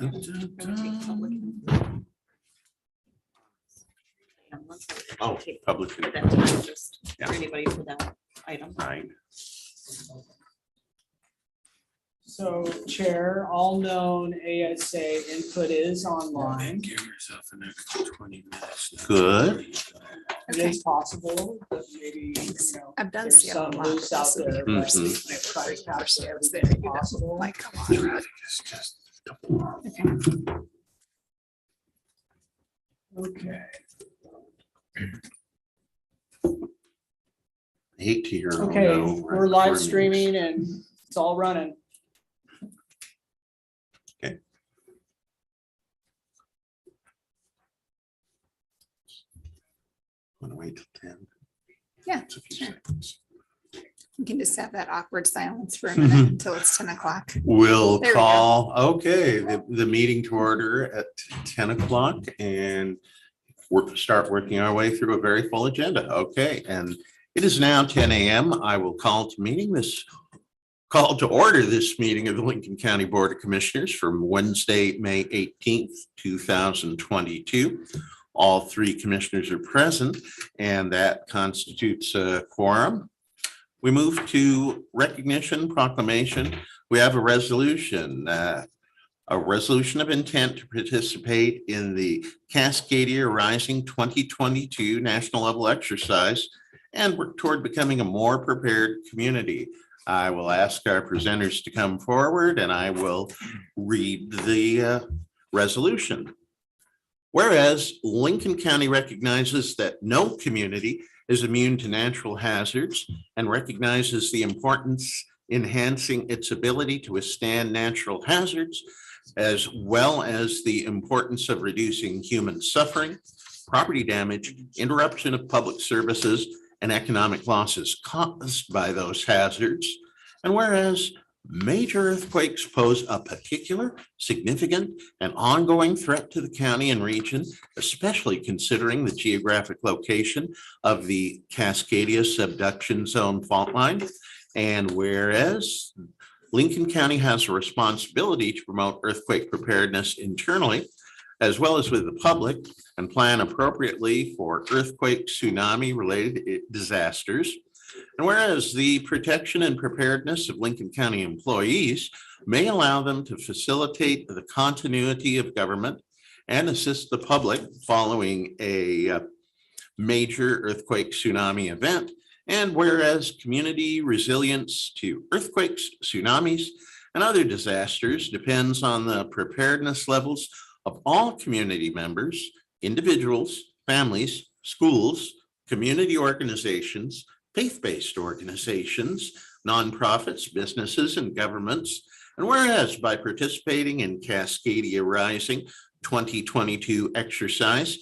Oh, public. For that time, just Yeah. for anybody for that item. Right. So Chair, all known ASA input is online. Give yourself an extra 20 minutes. Good. It is possible, but maybe, I've done there's some Seattle a lot, loose but out this will there. be but first Mhm. week. Try to capture First everything day, possible. like, come on. Traffic is just. Okay. I hate to hear. oh, Okay, no, we're live recordings. streaming and it's all running. Want to wait till 10? Yeah, It's a few sure. seconds. You can just have that awkward silence for a minute until it's 10 o'clock. We'll There we go. call, okay, the meeting to order at 10 o'clock and start working our way through a very full agenda. Okay, and it is now 10 a.m. I will call to order this meeting of the Lincoln County Board of Commissioners from Wednesday, May 18th, 2022. All three commissioners are present, and that constitutes a quorum. We move to recognition proclamation. We have a resolution of intent to participate in the Cascadia Rising 2022 national level exercise and work toward becoming a more prepared community. I will ask our presenters to come forward and I will read the resolution. Whereas Lincoln County recognizes that no community is immune to natural hazards and recognizes the importance enhancing its ability to withstand natural hazards, as well as the importance of reducing human suffering, property damage, interruption of public services, and economic losses caused by those hazards. And whereas major earthquakes pose a particular, significant, and ongoing threat to the county and region, especially considering the geographic location of the Cascadia subduction zone fault line. And whereas Lincoln County has a responsibility to promote earthquake preparedness internally, as well as with the public, and plan appropriately for earthquake, tsunami-related disasters. And whereas the protection and preparedness of Lincoln County employees may allow them to facilitate the continuity of government and assist the public following a major earthquake tsunami event. And whereas community resilience to earthquakes, tsunamis, and other disasters depends on the preparedness levels of all community members, individuals, families, schools, community organizations, faith-based organizations, nonprofits, businesses, and governments. And whereas by participating in Cascadia Rising 2022 exercise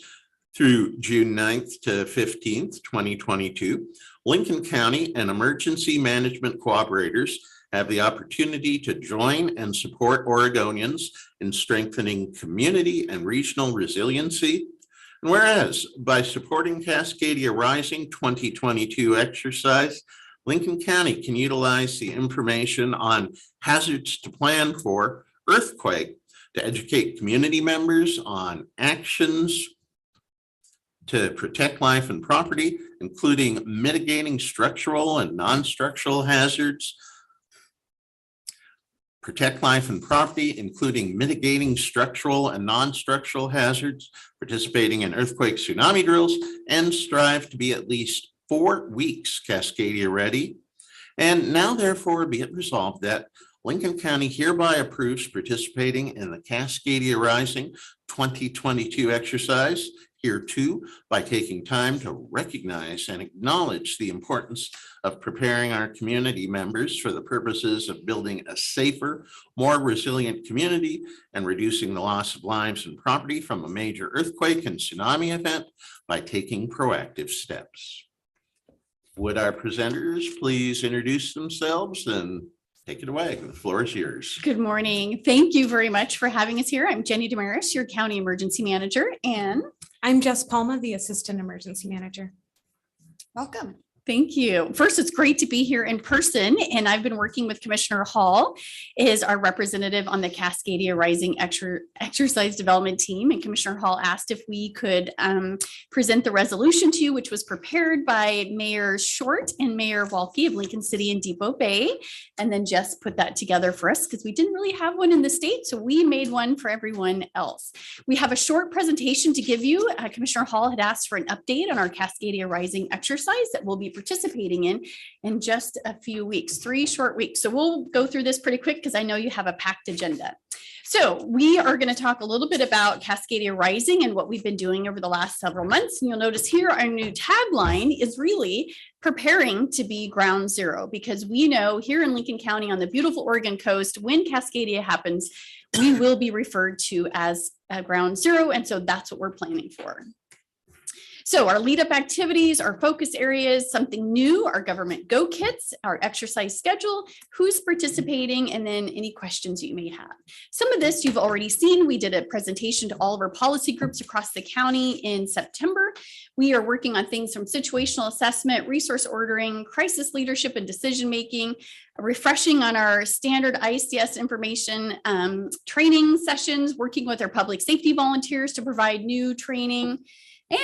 through June 9th to 15th, 2022, Lincoln County and emergency management cooperators have the opportunity to join and support Oregonians in strengthening community and regional resiliency. And whereas by supporting Cascadia Rising 2022 exercise, Lincoln County can utilize the information on hazards to plan for earthquake to educate community members on actions to protect life and property, including mitigating structural and non-structural hazards, protect life and property, including mitigating structural and non-structural hazards, participating in earthquake tsunami drills, and strive to be at least 4 weeks Cascadia ready. And now therefore be it resolved that Lincoln County hereby approves participating in the Cascadia Rising 2022 exercise here too by taking time to recognize and acknowledge the importance of preparing our community members for the purposes of building a safer, more resilient community and reducing the loss of lives and property from a major earthquake and tsunami event by taking proactive steps. Would our presenters please introduce themselves and take it away? The floor is yours. Good morning. Thank you very much for having us here. I'm Jenny Damaris, your County Emergency Manager, and I'm Jess Palma, the Assistant Emergency Manager. Welcome. Thank you. First, it's great to be here in person, and I've been working with Commissioner Hall, is our representative on the Cascadia Rising exercise development team. And Commissioner Hall asked if we could present the resolution to you, which was prepared by Mayor Short and Mayor Walke of Lincoln City and Depot Bay, and then just put that together for us because we didn't really have one in the state, so we made one for everyone else. We have a short presentation to give you. Commissioner Hall had asked for an update on our Cascadia Rising exercise that we'll be participating in just a few weeks, 3 short weeks. So we'll go through this pretty quick because I know you have a packed agenda. So we are going to talk a little bit about Cascadia Rising and what we've been doing over the last several months. And you'll notice here our new tagline is really preparing to be ground zero, because we know here in Lincoln County on the beautiful Oregon coast, when Cascadia happens, we will be referred to as ground zero. And so that's what we're planning for. So our lead up activities, our focus areas, something new, our government go kits, our exercise schedule, who's participating, and then any questions you may have. Some of this you've already seen. We did a presentation to all of our policy groups across the county in September. We are working on things from situational assessment, resource ordering, crisis leadership and decision-making, refreshing on our standard ICS information training sessions, working with our public safety volunteers to provide new training.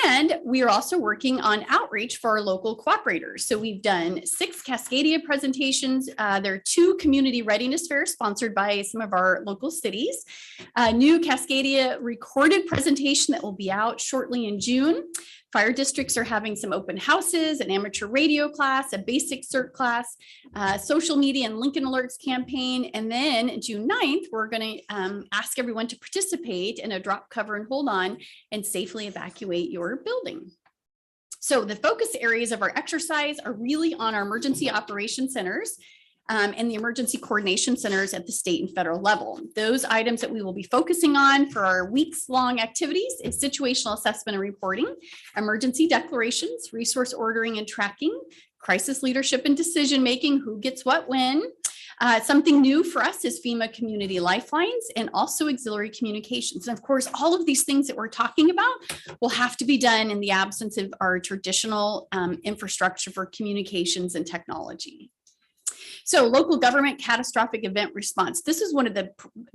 And we are also working on outreach for our local cooperators. So we've done 6 Cascadia presentations. There are 2 community readiness fairs sponsored by some of our local cities. A new Cascadia recorded presentation that will be out shortly in June. Fire districts are having some open houses, an amateur radio class, a basic CERT class, social media and Lincoln Alerts campaign. And then June 9th, we're going to ask everyone to participate in a drop, cover, and hold on and safely evacuate your building. So the focus areas of our exercise are really on our emergency operation centers and the emergency coordination centers at the state and federal level. Those items that we will be focusing on for our weeks-long activities is situational assessment and reporting, emergency declarations, resource ordering and tracking, crisis leadership and decision-making, who gets what when. Something new for us is Fema community lifelines and also auxiliary communications. And of course, all of these things that we're talking about will have to be done in the absence of our traditional infrastructure for communications and technology. So local government catastrophic event response. This is one of the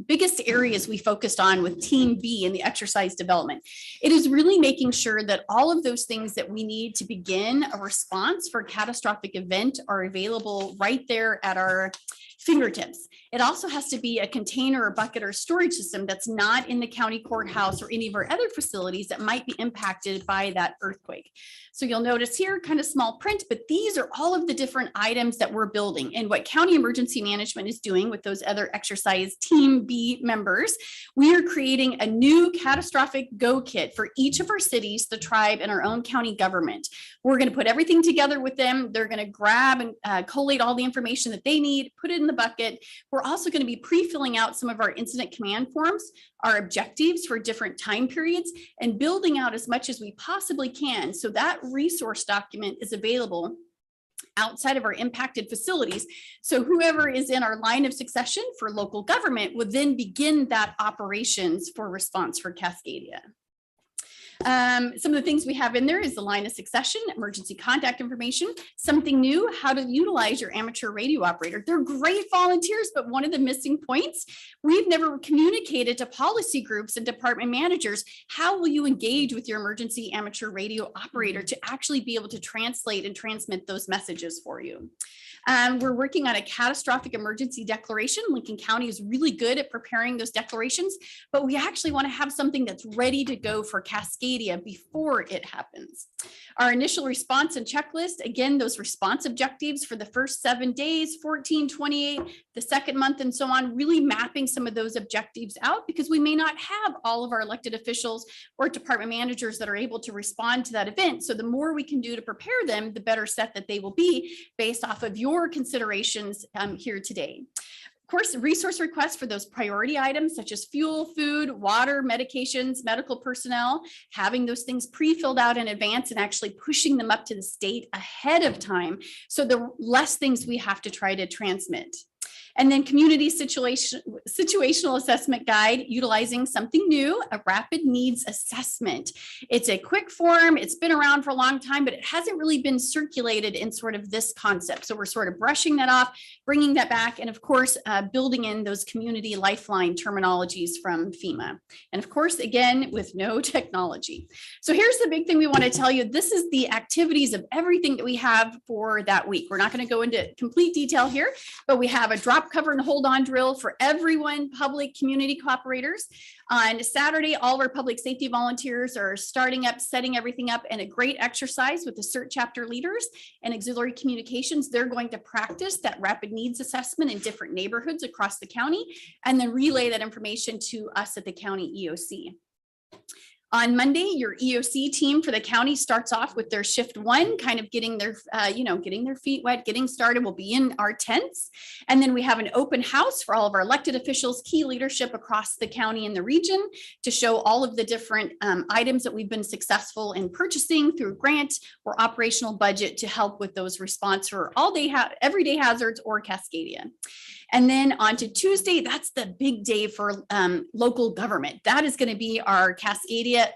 biggest areas we focused on with Team B in the exercise development. It is really making sure that all of those things that we need to begin a response for a catastrophic event are available right there at our fingertips. It also has to be a container or bucket or storage system that's not in the county courthouse or any of our other facilities that might be impacted by that earthquake. So you'll notice here kind of small print, but these are all of the different items that we're building and what County Emergency Management is doing with those other exercise Team B members. We are creating a new catastrophic go kit for each of our cities, the tribe, and our own county government. We're going to put everything together with them. They're going to grab and collate all the information that they need, put it in the bucket. We're also going to be pre-filling out some of our incident command forms, our objectives for different time periods, and building out as much as we possibly can so that resource document is available outside of our impacted facilities. So whoever is in our line of succession for local government would then begin that operations for response for Cascadia. Some of the things we have in there is the line of succession, emergency contact information, something new, how to utilize your amateur radio operator. They're great volunteers, but one of the missing points, we've never communicated to policy groups and department managers, how will you engage with your emergency amateur radio operator to actually be able to translate and transmit those messages for you. We're working on a catastrophic emergency declaration. Lincoln County is really good at preparing those declarations, but we actually want to have something that's ready to go for Cascadia before it happens. Our initial response and checklist, again, those response objectives for the first 7 days, 14, 28, the second month, and so on, really mapping some of those objectives out because we may not have all of our elected officials or department managers that are able to respond to that event. So the more we can do to prepare them, the better set that they will be based off of your considerations here today. Of course, resource requests for those priority items such as fuel, food, water, medications, medical personnel, having those things pre-filled out in advance and actually pushing them up to the state ahead of time. So the less things we have to try to transmit. And then community situational assessment guide, utilizing something new, a rapid needs assessment. It's a quick form. It's been around for a long time, but it hasn't really been circulated in sort of this concept. So we're sort of brushing that off, bringing that back, and of course, building in those community lifeline terminologies from FEMA. And of course, again, with no technology. So here's the big thing we want to tell you. This is the activities of everything that we have for that week. We're not going to go into complete detail here, but we have a drop, cover, and hold on drill for everyone, public, community cooperators. On Saturday, all of our public safety volunteers are starting up, setting everything up, and a great exercise with the CERT chapter leaders and auxiliary communications. They're going to practice that rapid needs assessment in different neighborhoods across the county, and then relay that information to us at the county EOC. On Monday, your EOC team for the county starts off with their shift 1, kind of getting their, getting their feet wet, getting started. We'll be in our tents. And then we have an open house for all of our elected officials, key leadership across the county and the region to show all of the different items that we've been successful in purchasing through grant or operational budget to help with those response for all day, everyday hazards or Cascadia. And then on to Tuesday, that's the big day for local government. That is going to be our Cascadia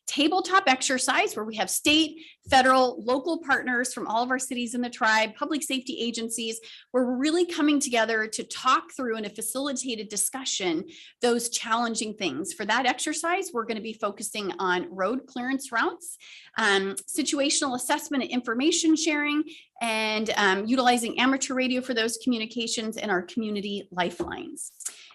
tabletop exercise where we have state, federal, local partners from all of our cities in the tribe, public safety agencies, where we're really coming together to talk through in a facilitated discussion those challenging things. For that exercise, we're going to be focusing on road clearance routes, situational assessment and information sharing, and utilizing amateur radio for those communications and our community lifelines.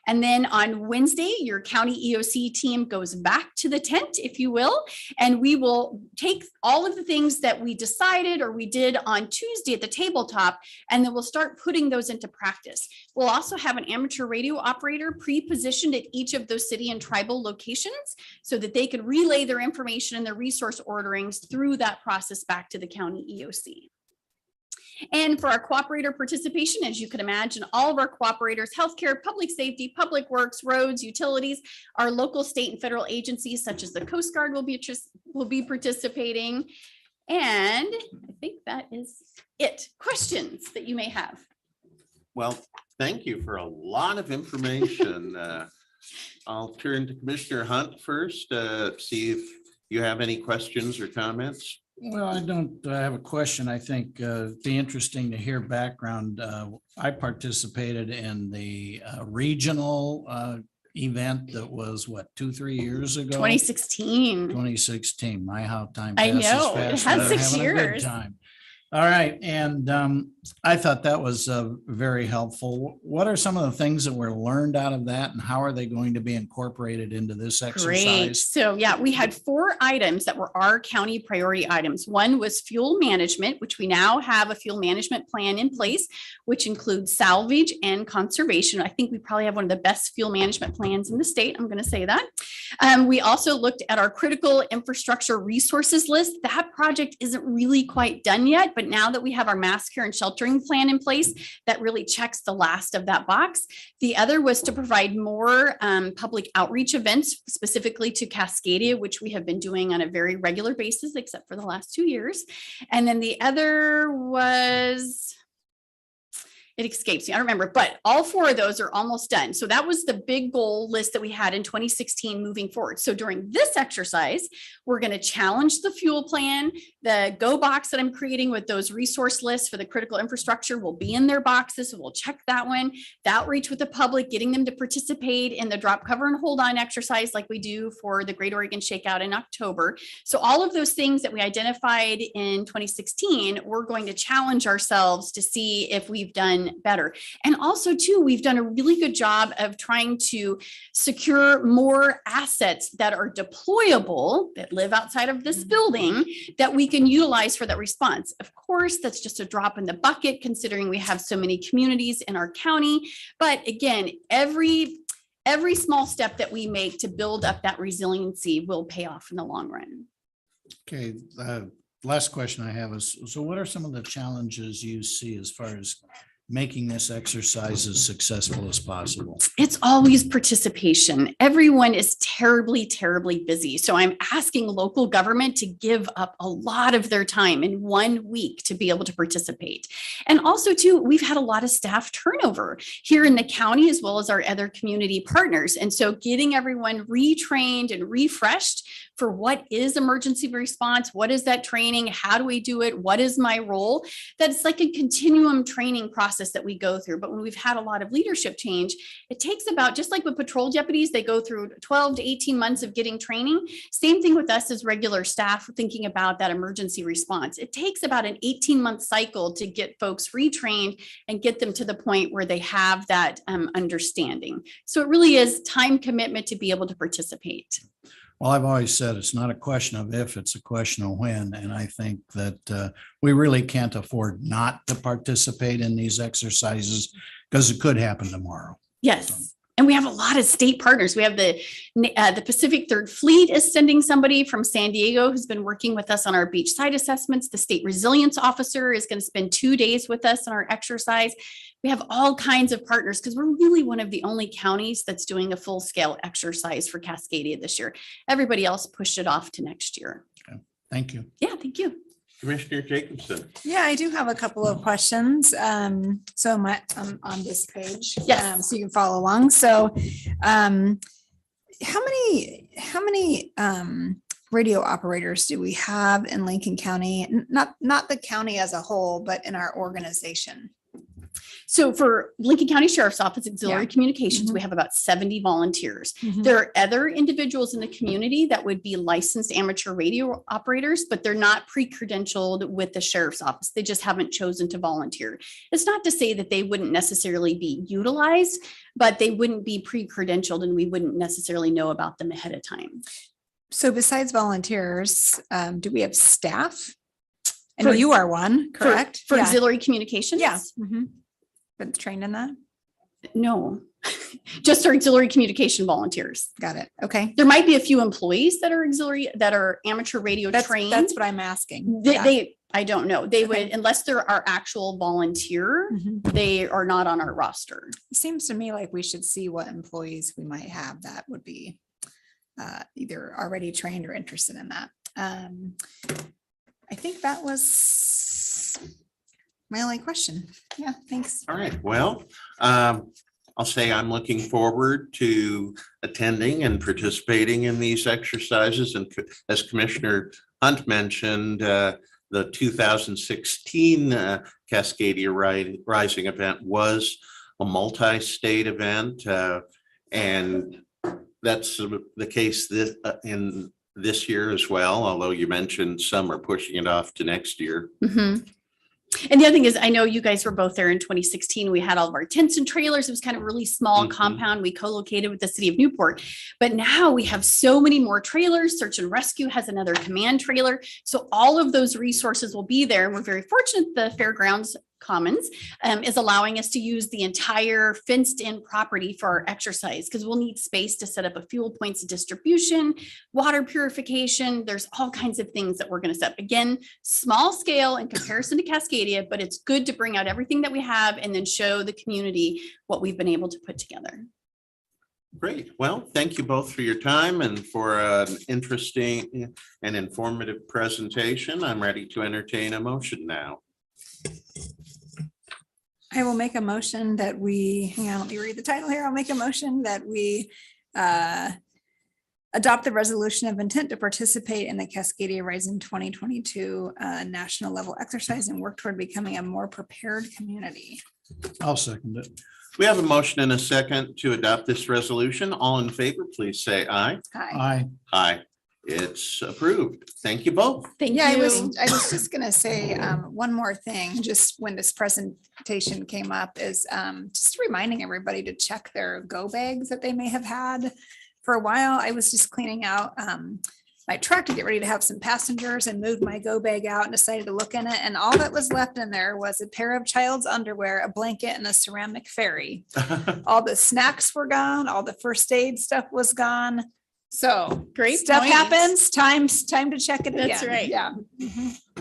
And then on Wednesday, your county EOC team goes back to the tent, if you will, and we will take all of the things that we decided or we did on Tuesday at the tabletop, and then we'll start putting those into practice. We'll also have an amateur radio operator pre-positioned at each of those city and tribal locations so that they can relay their information and their resource orderings through that process back to the county EOC. And for our cooperator participation, as you can imagine, all of our cooperators, healthcare, public safety, public works, roads, utilities, our local, state, and federal agencies such as the Coast Guard will be participating. And I think that is it. Questions that you may have? Well, thank you for a lot of information. I'll turn to Commissioner Hunt first, see if you have any questions or comments. Well, I don't have a question. I think it'd be interesting to hear background. I participated in the regional event that was what, 2-3 years ago? 2016. 2016. My, how time I passes know, it fast. has We're 6 having a good years. time. All right. And I thought that was very helpful. What are some of the things that were learned out of that, and how are they going to be incorporated into this exercise? Great. So yeah, we had 4 items that were our county priority items. One was fuel management, which we now have a fuel management plan in place, which includes salvage and conservation. I think we probably have one of the best fuel management plans in the state. I'm going to say that. We also looked at our critical infrastructure resources list. That project isn't really quite done yet, but now that we have our mass care and sheltering plan in place, that really checks the last of that box. The other was to provide more public outreach events specifically to Cascadia, which we have been doing on a very regular basis, except for the last 2 years. And then the other was, it escapes me, I don't remember, but all 4 of those are almost done. So that was the big goal list that we had in 2016 moving forward. So during this exercise, we're going to challenge the fuel plan. The go box that I'm creating with those resource lists for the critical infrastructure will be in their boxes. So we'll check that one. The outreach with the public, getting them to participate in the drop, cover, and hold on exercise like we do for the Great Oregon Shakeout in October. So all of those things that we identified in 2016, we're going to challenge ourselves to see if we've done better. And also too, we've done a really good job of trying to secure more assets that are deployable, that live outside of this building, that we can utilize for that response. Of course, that's just a drop in the bucket considering we have so many communities in our county. But again, every small step that we make to build up that resiliency will pay off in the long run. Okay. Last question I have is, so what are some of the challenges you see as far as making this exercise as successful as possible? It's always participation. Everyone is terribly, terribly busy. So I'm asking local government to give up a lot of their time in 1 week to be able to participate. And also too, we've had a lot of staff turnover here in the county as well as our other community partners. And so getting everyone retrained and refreshed for what is emergency response, what is that training, how do we do it, what is my role, that's like a continuum training process that we go through. But when we've had a lot of leadership change, it takes about, just like with patrol deputies, they go through 12 to 18 months of getting training. Same thing with us as regular staff thinking about that emergency response. It takes about an 18-month cycle to get folks retrained and get them to the point where they have that understanding. So it really is time commitment to be able to participate. Well, I've always said it's not a question of if, it's a question of when. And I think that we really can't afford not to participate in these exercises because it could happen tomorrow. Yes. And we have a lot of state partners. We have the Pacific Third Fleet is sending somebody from San Diego who's been working with us on our beachside assessments. The state resilience officer is going to spend 2 days with us on our exercise. We have all kinds of partners because we're really one of the only counties that's doing a full scale exercise for Cascadia this year. Everybody else pushed it off to next year. Okay. Thank you. Yeah, thank you. Commissioner Jacobson. Yeah, I do have a couple of questions. So I'm on this page. Yes. So you can follow along. So how many radio operators do we have in Lincoln County? Not the county as a whole, but in our organization. So for Lincoln County Sheriff's Office Auxiliary Yeah. Communications, Mhm. we have about 70 volunteers. There are other individuals in the community that would be licensed amateur radio operators, but they're not pre-credentialed with the sheriff's office. They just haven't chosen to volunteer. It's not to say that they wouldn't necessarily be utilized, but they wouldn't be pre-credentialed and we wouldn't necessarily know about them ahead of time. So besides volunteers, do we have staff? I know For- you are one, correct? For Yeah. auxiliary communications? Yeah. Mhm. Been trained in that? No, just our auxiliary communication volunteers. Got it. Okay. There might be a few employees that are auxiliary, that are amateur radio trained. That's what I'm asking. They, Yeah. I don't know. They would, Okay. unless they're our actual volunteer, Mhm. they are not on our roster. It seems to me like we should see what employees we might have that would be either already trained or interested in that. I think that was my only question. Yeah, thanks. All right, well, I'll say I'm looking forward to attending and participating in these exercises. And as Commissioner Hunt mentioned, the 2016 Cascadia Rising event was a multi-state event. And that's the case in this year as well, although you mentioned some are pushing it off to next year. Mhm. And the other thing is, I know you guys were both there in 2016. We had all of our tents and trailers. It was kind of a really small Mhm. compound. We co-located with the city of Newport. But now we have so many more trailers. Search and Rescue has another command trailer. So all of those resources will be there. And we're very fortunate the Fairgrounds Commons is allowing us to use the entire fenced in property for our exercise because we'll need space to set up a fuel points of distribution, water purification. There's all kinds of things that we're going to set up. Again, small scale in comparison to Cascadia, but it's good to bring out everything that we have and then show the community what we've been able to put together. Great. Well, thank you both for your time and for an interesting and informative presentation. I'm ready to entertain a motion now. I will make a motion that we, hang on, let me read the title here. I'll make a motion that we adopt the resolution of intent to participate in the Cascadia Rising 2022 national level exercise and work toward becoming a more prepared community. I'll second it. We have a motion and a second to adopt this resolution. All in favor, please say aye. Hi. Aye. Aye. It's approved. Thank you both. Thank Yeah, I you. was just gonna say one more thing, just when this presentation came up is just reminding everybody to check their go bags that they may have had. For a while, I was just cleaning out my truck to get ready to have some passengers and moved my go bag out and decided to look in it. And all that was left in there was a pair of child's underwear, a blanket, and a ceramic fairy. All the snacks were gone, all the first aid stuff was gone. So Great stuff point. happens, time to check it again. That's right. Yeah.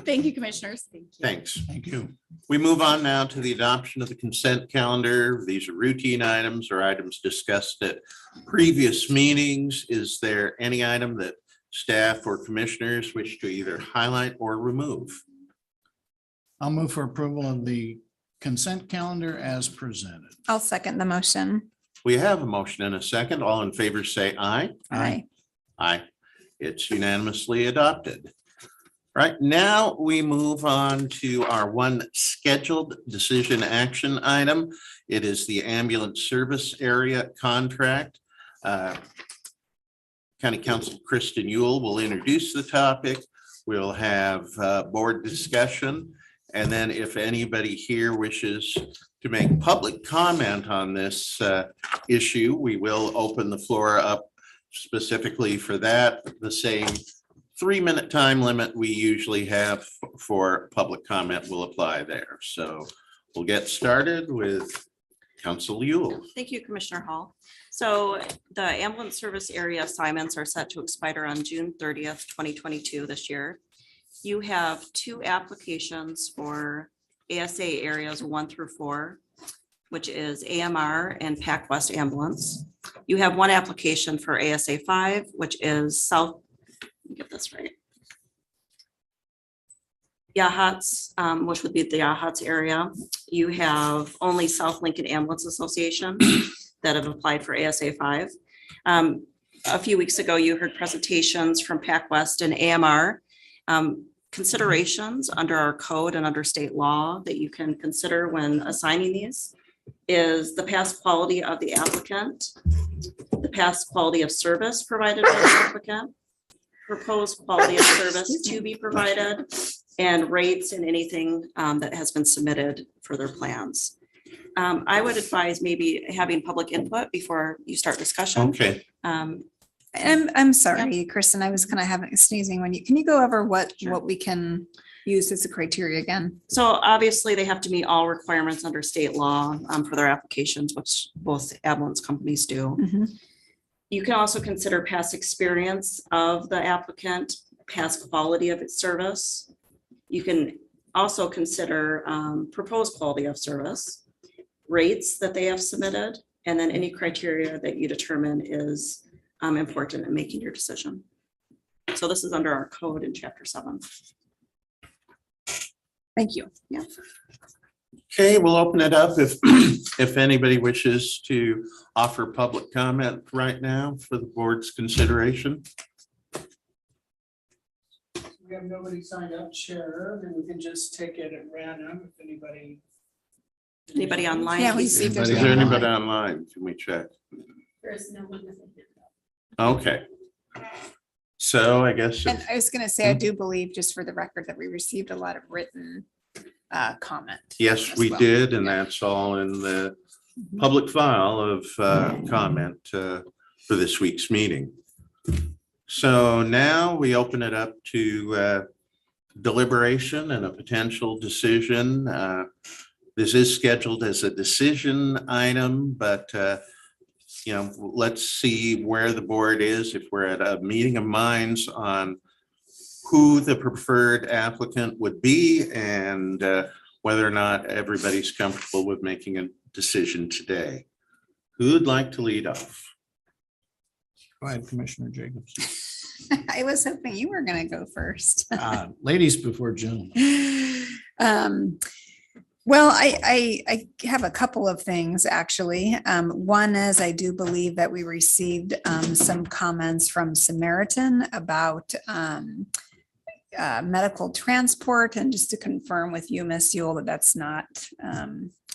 Thank you, commissioners. Thanks. Thank you. We move on now to the adoption of the consent calendar. These are routine items or items discussed at previous meetings. Is there any item that staff or commissioners wish to either highlight or remove? I'll move for approval of the consent calendar as presented. I'll second the motion. We have a motion and a second. All in favor say aye. Aye. Aye. It's unanimously adopted. Right now, we move on to our one scheduled decision action item. It is the ambulance service area contract. County Council Kristen Yule will introduce the topic. We'll have board discussion. And then if anybody here wishes to make public comment on this issue, we will open the floor up specifically for that. The same 3-minute time limit we usually have for public comment will apply there. So we'll get started with Council Yule. Thank you, Commissioner Hall. So the ambulance service area assignments are set to expire on June 30th, 2022 this year. You have 2 applications for ASA areas 1 through 4, which is AMR and Pac West Ambulance. You have 1 application for ASA 5, which is South, let me get this right. Yachats, which would be the Yachats area. You have only South Lincoln Ambulance Association that have applied for ASA 5. A few weeks ago, you heard presentations from Pac West and AMR. Considerations under our code and under state law that you can consider when assigning these is the past quality of the applicant, the past quality of service provided by the applicant, proposed quality of service to be provided, and rates and anything that has been submitted for their plans. I would advise maybe having public input before you start discussion. Okay. I'm sorry, Kristen, I was kind of having sneezing when can you go over what we can use as a criteria again? So obviously they have to meet all requirements under state law for their applications, which both ambulance companies do. Mhm. You can also consider past experience of the applicant, past quality of its service. You can also consider proposed quality of service, rates that they have submitted, and then any criteria that you determine is important in making your decision. So this is under our code in Chapter 7. Thank you. Yeah. Okay, we'll open it up if anybody wishes to offer public comment right now for the board's consideration. We have nobody signed up, Chair, and we can just take it at random if anybody. Anybody online? Yeah, we see if there's Is there anyone. anybody online? Can we check? There's no one. Okay. So I guess, And I was gonna say, I do believe, just for the record, that we received a lot of written comment. yes, as we well. did, and that's all in the public file of comment for this week's meeting. So now we open it up to deliberation and a potential decision. This is scheduled as a decision item, but let's see where the board is, if we're at a meeting of minds on who the preferred applicant would be and whether or not everybody's comfortable with making a decision today. Who'd like to lead off? Go ahead, Commissioner Jacobs. I was hoping you were gonna go first. Ladies before gentlemen. Well, I have a couple of things, actually. One is I do believe that we received some comments from Samaritan about medical transport, and just to confirm with you, Ms. Yule, that that's not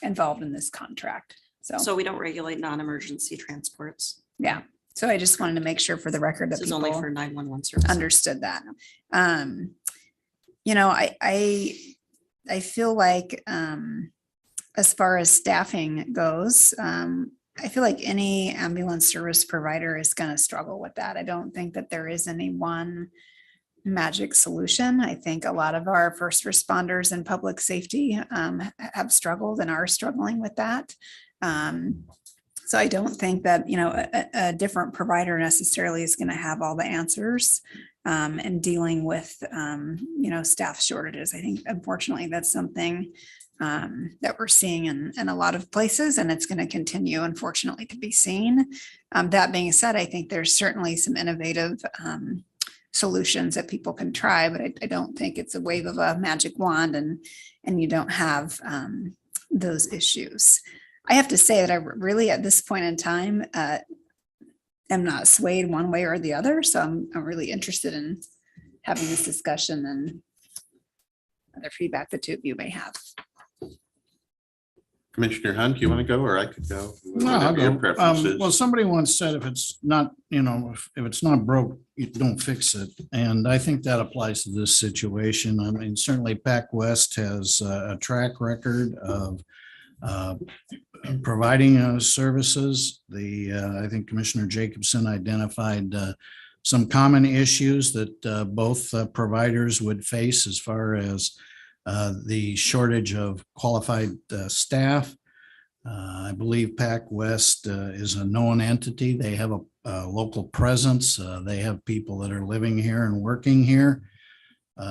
involved in this contract. So we don't regulate non-emergency transports. Yeah, so I just wanted to make sure for the record that This is only people for 911 services. understood that. I feel like as far as staffing goes, I feel like any ambulance service provider is going to struggle with that. I don't think that there is any one magic solution. I think a lot of our first responders and public safety have struggled and are struggling with that. So I don't think that, a different provider necessarily is going to have all the answers in dealing with, staff shortages. I think unfortunately that's something that we're seeing in a lot of places, and it's going to continue, unfortunately, to be seen. That being said, I think there's certainly some innovative solutions that people can try, but I don't think it's a wave of a magic wand and you don't have those issues. I have to say that I really, at this point in time, am not swayed one way or the other. So I'm really interested in having this discussion and other feedback the two of you may have. Commissioner Hunt, you want to go, or I could go? No, I'll Whatever your go. preference is. Well, somebody once said, if it's not, if it's not broke, you don't fix it. And I think that applies to this situation. I mean, certainly Pac West has a track record of providing services. I think Commissioner Jacobson identified some common issues that both providers would face as far as the shortage of qualified staff. I believe Pac West is a known entity. They have a local presence. They have people that are living here and working here.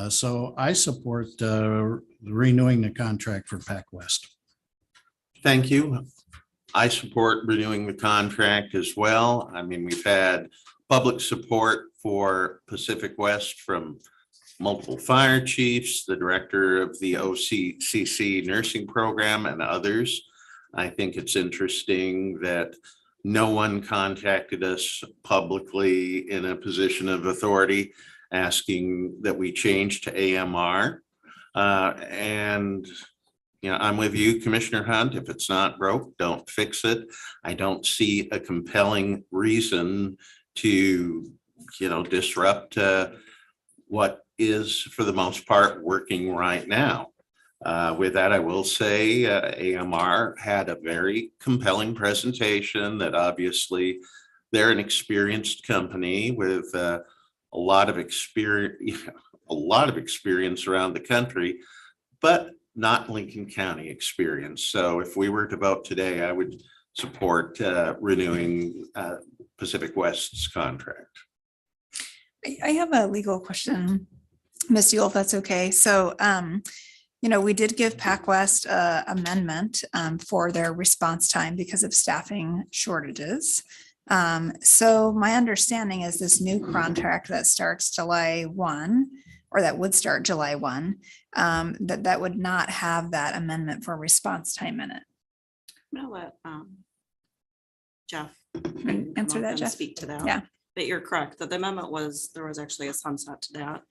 So I support renewing the contract for Pac West. Thank you. I support renewing the contract as well. I mean, we've had public support for Pacific West from multiple fire chiefs, the director of the OCCC nursing program, and others. I think it's interesting that no one contacted us publicly in a position of authority asking that we change to AMR. And I'm with you, Commissioner Hunt. If it's not broke, don't fix it. I don't see a compelling reason to, disrupt what is, for the most part, working right now. With that, I will say AMR had a very compelling presentation that obviously they're an experienced company with a lot of experience around the country, but not Lincoln County experience. So if we were to vote today, I would support renewing Pacific West's contract. I have a legal question, Ms. Yule, if that's okay. So, we did give Pac West amendment for their response time because of staffing shortages. So my understanding is this new contract that starts July 1, or that would start July 1, that would not have that amendment for response time in it. I'm gonna let Jeff Answer that, Jeff. speak to that. Yeah. But you're correct, that the amendment there was actually a sunset to that.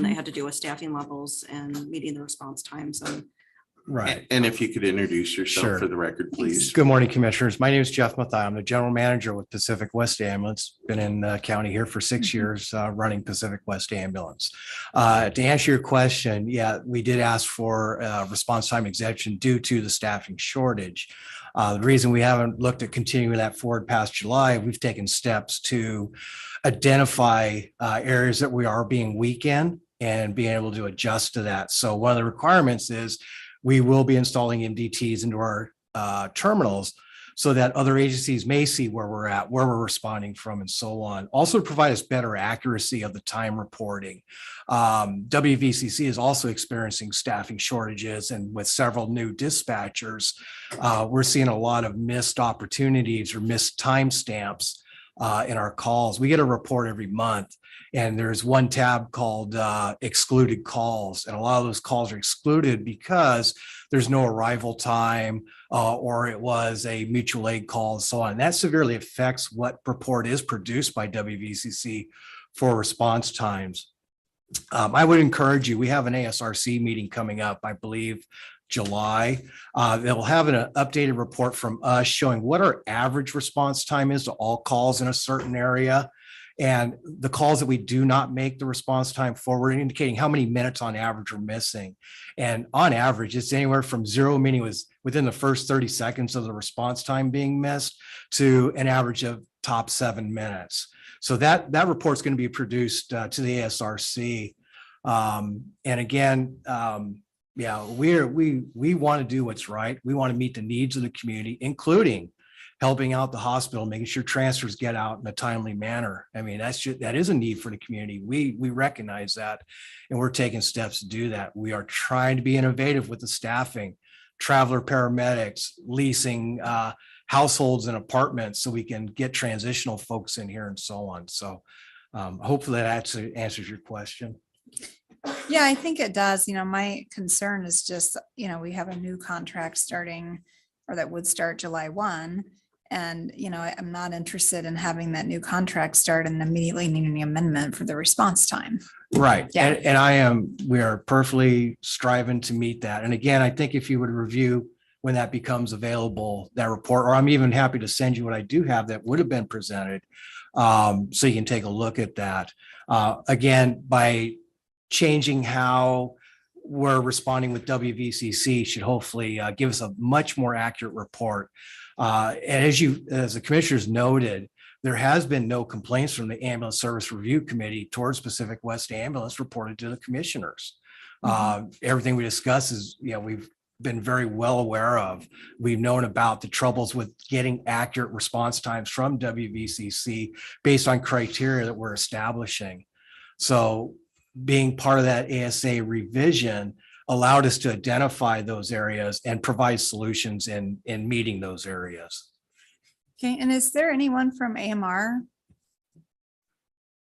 They had to do with staffing levels and meeting the response times. And Right. And if you could introduce yourself Sure. for the record, please. Good morning, Commissioners. My name is Jeff Mathai. I'm the General Manager with Pacific West Ambulance. Been in the county here for 6 years, running Pacific West Ambulance. To answer your question, yeah, we did ask for response time exemption due to the staffing shortage. The reason we haven't looked at continuing that forward past July, we've taken steps to identify areas that we are being weak in and being able to adjust to that. So one of the requirements is we will be installing MDTs into our terminals so that other agencies may see where we're at, where we're responding from, and so on. Also to provide us better accuracy of the time reporting. WVCC is also experiencing staffing shortages, and with several new dispatchers, we're seeing a lot of missed opportunities or missed timestamps in our calls. We get a report every month, and there's one tab called Excluded Calls. And a lot of those calls are excluded because there's no arrival time or it was a mutual aid call and so on. And that severely affects what report is produced by WVCC for response times. I would encourage you, we have an ASRC meeting coming up, I believe, July. They'll have an updated report from us showing what our average response time is to all calls in a certain area. And the calls that we do not make the response time for, we're indicating how many minutes on average are missing. And on average, it's anywhere from 0, meaning it was within the first 30 seconds of the response time being missed, to an average of top 7 minutes. So that report's going to be produced to the ASRC. And again, yeah, we want to do what's right. We want to meet the needs of the community, including helping out the hospital, making sure transfers get out in a timely manner. I mean, that is a need for the community. We recognize that, and we're taking steps to do that. We are trying to be innovative with the staffing, traveler paramedics, leasing households and apartments so we can get transitional folks in here and so on. So hopefully that answers your question. Yeah, I think it does. My concern is just, we have a new contract starting, or that would start July 1. And, I'm not interested in having that new contract start and immediately needing the amendment for the response time. Right. Yeah. And we are perfectly striving to meet that. And again, I think if you would review when that becomes available, that report, or I'm even happy to send you what I do have that would have been presented. So you can take a look at that. Again, by changing how we're responding with WVCC should hopefully give us a much more accurate report. And as the commissioners noted, there has been no complaints from the Ambulance Service Review Committee towards Pacific West Ambulance reported to the commissioners. Everything we discuss is, we've been very well aware of. We've known about the troubles with getting accurate response times from WVCC based on criteria that we're establishing. So being part of that ASA revision allowed us to identify those areas and provide solutions in meeting those areas. Okay, and is there anyone from AMR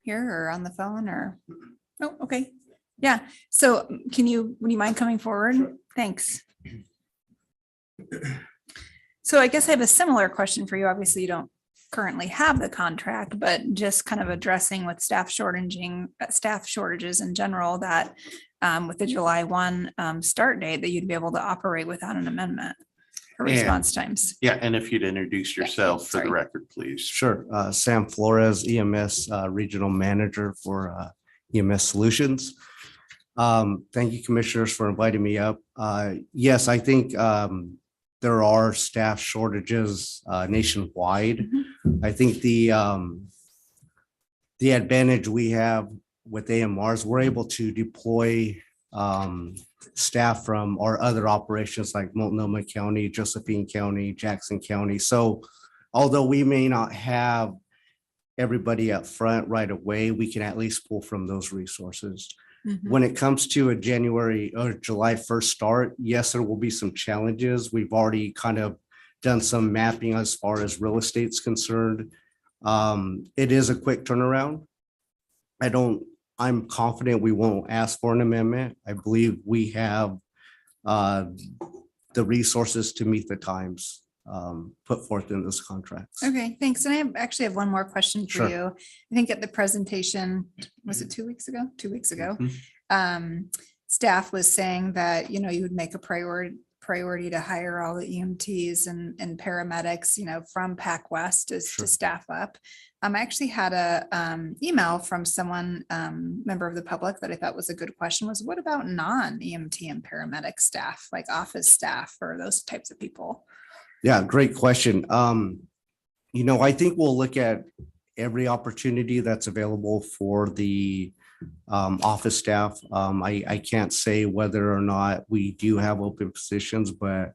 here or on the phone or? Oh, okay. Yeah, so would you mind coming forward? Thanks. So I guess I have a similar question for you. Obviously, you don't currently have the contract, but just kind of addressing with staff shortages in general, that with the July 1 start date, that you'd be able to operate without an amendment for response times. Yeah, and if you'd introduce yourself for the sorry. record, please. Sure. Sam Flores, EMS Regional Manager for EMS Solutions. Thank you, commissioners, for inviting me up. Yes, I think there are staff shortages nationwide. I think the advantage we have with AMRs, we're able to deploy staff from our other operations like Multnomah County, Josephine County, Jackson County. So although we may not have everybody up front right away, we can at least pull from those resources. When it comes to a January or July 1st start, yes, there will be some challenges. We've already kind of done some mapping as far as real estate's concerned. It is a quick turnaround. I'm confident we won't ask for an amendment. I believe we have the resources to meet the times put forth in this contract. Okay, thanks. And I actually have one more question for Sure. you. I think at the presentation, was it 2 weeks ago? 2 weeks ago. Staff was saying that, you would make a priority to hire all the EMTs and paramedics, from PAC West to staff up. I actually had a email from someone, member of the public, that I thought was a good question, was what about non-EMT and paramedic staff, like office staff or those types of people? Yeah, great question. I think we'll look at every opportunity that's available for the office staff. I can't say whether or not we do have open positions, but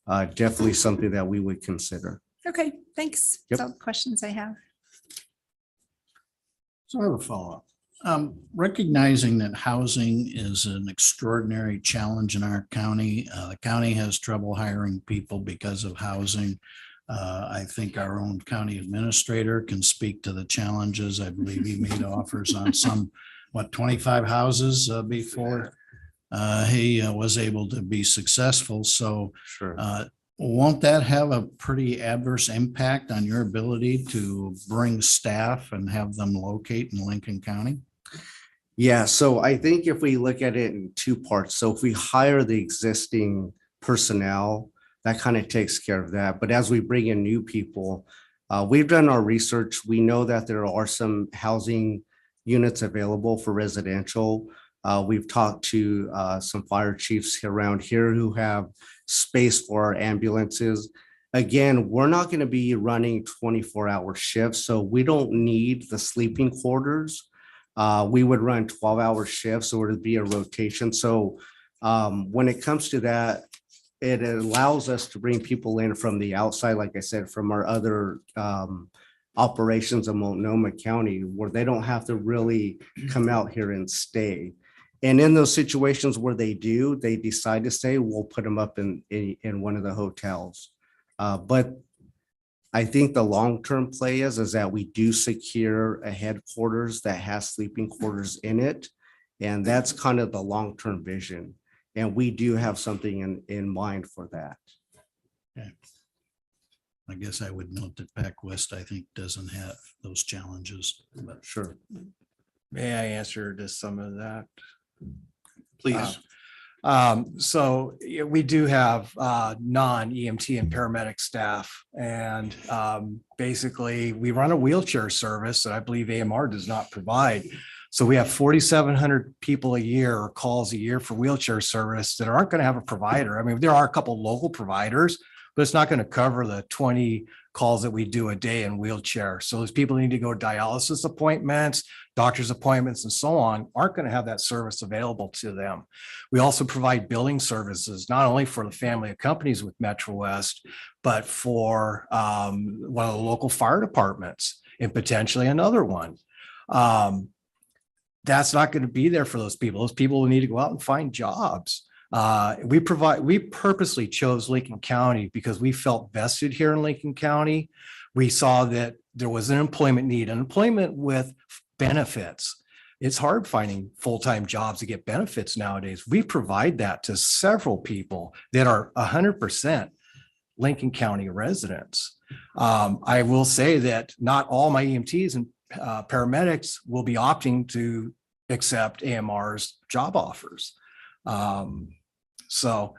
definitely something that we would consider. Okay, thanks. Yep. That's all the questions I have. So I have a follow-up. Recognizing that housing is an extraordinary challenge in our county, the county has trouble hiring people because of housing. I think our own county administrator can speak to the challenges. I believe he made offers on 25 houses before he was able to be successful. So Sure. won't that have a pretty adverse impact on your ability to bring staff and have them locate in Lincoln County? Yeah, so I think if we look at it in two parts, so if we hire the existing personnel, that kind of takes care of that. But as we bring in new people, we've done our research. We know that there are some housing units available for residential. We've talked to some fire chiefs around here who have space for our ambulances. Again, we're not going to be running 24-hour shifts, so we don't need the sleeping quarters. We would run 12-hour shifts, or it'd be a rotation. So when it comes to that, it allows us to bring people in from the outside, like I said, from our other operations in Multnomah County, where they don't have to really come out here and stay. And in those situations where they do, they decide to stay, we'll put them up in one of the hotels. But I think the long-term play is that we do secure a headquarters that has sleeping quarters in it. And that's kind of the long-term vision. And we do have something in mind for that. I guess I would note that Pac West, I think, doesn't have those challenges. But Sure. May I answer to some of that? Please. So yeah, we do have non-EMT and paramedic staff, and basically we run a wheelchair service that I believe AMR does not provide. So we have 4,700 people a year or calls a year for wheelchair service that aren't going to have a provider. I mean, there are a couple local providers, but it's not going to cover the 20 calls that we do a day in wheelchair. So those people need to go dialysis appointments, doctor's appointments, and so on, aren't going to have that service available to them. We also provide billing services, not only for the family of companies with Metro West, but for one of the local fire departments and potentially another one. That's not going to be there for those people. Those people will need to go out and find jobs. We purposely chose Lincoln County because we felt vested here in Lincoln County. We saw that there was an employment need, an employment with benefits. It's hard finding full-time jobs to get benefits nowadays. We provide that to several people that are 100% Lincoln County residents. I will say that not all my EMTs and paramedics will be opting to accept AMR's job offers. So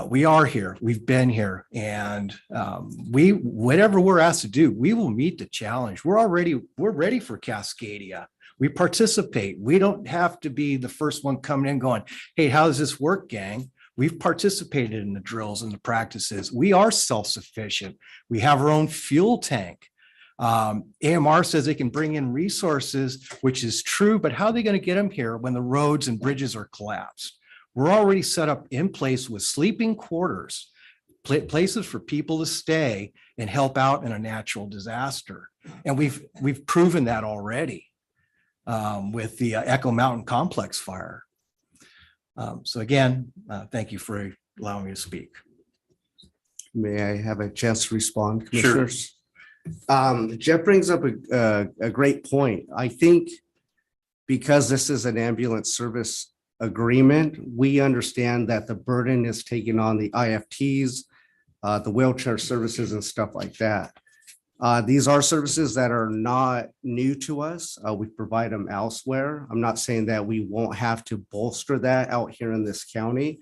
we are here, we've been here, and whatever we're asked to do, we will meet the challenge. We're ready for Cascadia. We participate. We don't have to be the first one coming in going, hey, how does this work, gang? We've participated in the drills and the practices. We are self-sufficient. We have our own fuel tank. AMR says they can bring in resources, which is true, but how are they going to get them here when the roads and bridges are collapsed? We're already set up in place with sleeping quarters, places for people to stay and help out in a natural disaster. And we've proven that already with the Echo Mountain Complex fire. So again, thank you for allowing me to speak. May I have a chance to respond, Sure. Commissioners? Jeff brings up a great point. I think because this is an ambulance service agreement, we understand that the burden is taken on the IFTs, the wheelchair services and stuff like that. These are services that are not new to us. We provide them elsewhere. I'm not saying that we won't have to bolster that out here in this county,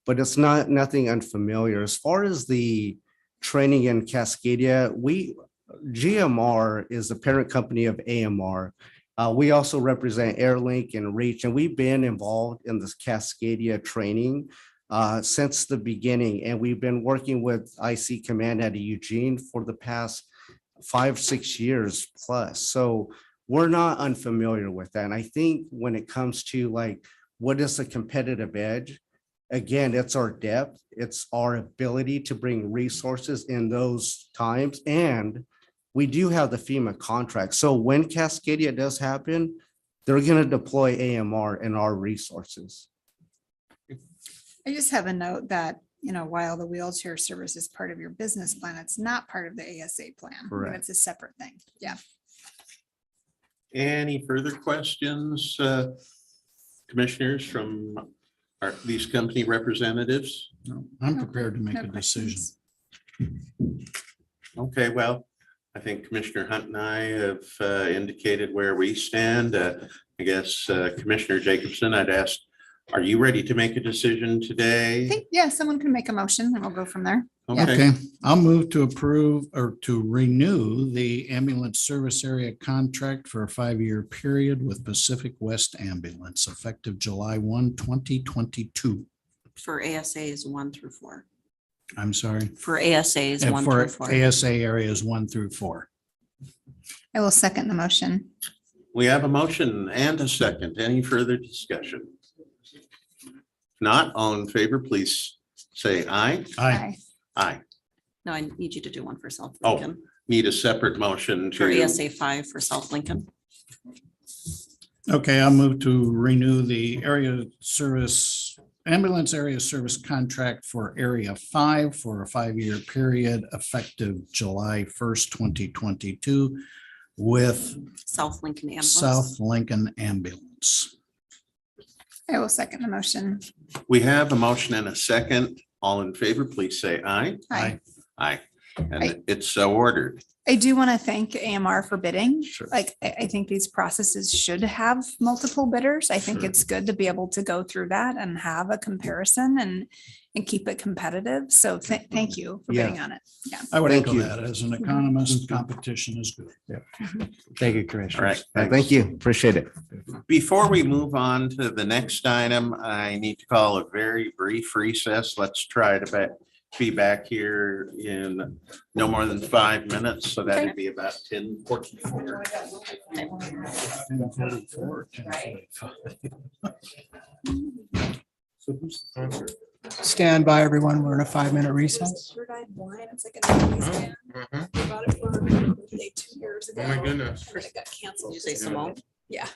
but it's nothing unfamiliar. As far as the training in Cascadia, GMR is the parent company of AMR. We also represent Airlink and Reach, and we've been involved in this Cascadia training since the beginning. And we've been working with IC Command out of Eugene for the past 5-6 years plus. So we're not unfamiliar with that. And I think when it comes to like, what is the competitive edge? Again, it's our depth. It's our ability to bring resources in those times. And we do have the FEMA contract. So when Cascadia does happen, they're going to deploy AMR and our resources. I just have a note that, while the wheelchair service is part of your business plan, it's not part of the ASA plan. Correct. It's a separate thing. Yeah. Any further questions, commissioners, from these company representatives? No, I'm prepared to make No a decision. questions. Okay, well, I think Commissioner Hunt and I have indicated where we stand. I guess Commissioner Jacobson, I'd ask, are you ready to make a decision I today? think, someone can make a motion and we'll go from there. Okay, I'll move to approve or to renew the ambulance service area contract for a 5-year period with Pacific West Ambulance effective July 1, 2022. For ASAs 1 through 4. I'm sorry. For ASAs And 1 for through 4. ASA areas 1 through 4. I will second the motion. We have a motion and a second. Any further discussion? If not, all in favor, please say aye. Aye. Aye. No, I need you to do one for South Oh, Lincoln, Need a separate motion for to, ESA 5 for South Lincoln. Okay, I'll move to renew the ambulance area service contract for Area 5 for a 5-year period effective July 1st, 2022 with South Lincoln Ambulance. South Lincoln Ambulance. I will second the motion. we have a motion and a second. All in favor, please say aye. Aye. Aye. And Aye. it's so ordered. I do want to thank AMR for bidding. Sure. Like, I think these processes should have multiple bidders. I think Sure. it's good to be able to go through that and have a comparison and keep it competitive. So thank you for Yeah. bidding on it. Yeah. I would Thank echo you. that. As an economist, competition is good. Thank you, All Commissioner. right. Thank you. Appreciate it. Before we move on to the next item, I need to call a very brief recess. Let's try to be back here in no more than 5 minutes. So that'd be about 10:44. 10:44, 10:45. Stand by, everyone. We're in a 5-minute recess. It's like a stand. Bought it for 2 years ago. Oh my goodness. But it got canceled. Did you say Simone? Yeah.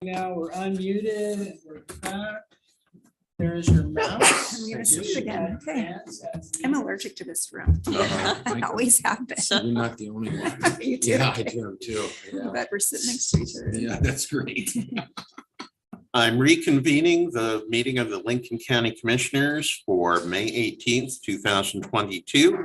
Now we're unmuted and we're back. There is your mouse. I'm gonna You see it should again. Okay. advance as I'm needed. allergic to this room. I always have been. You're not the only one. You too. Yeah, I do too. I'm glad we're sitting next to each other. Yeah, that's great. I'm reconvening the meeting of the Lincoln County Commissioners for May 18th, 2022.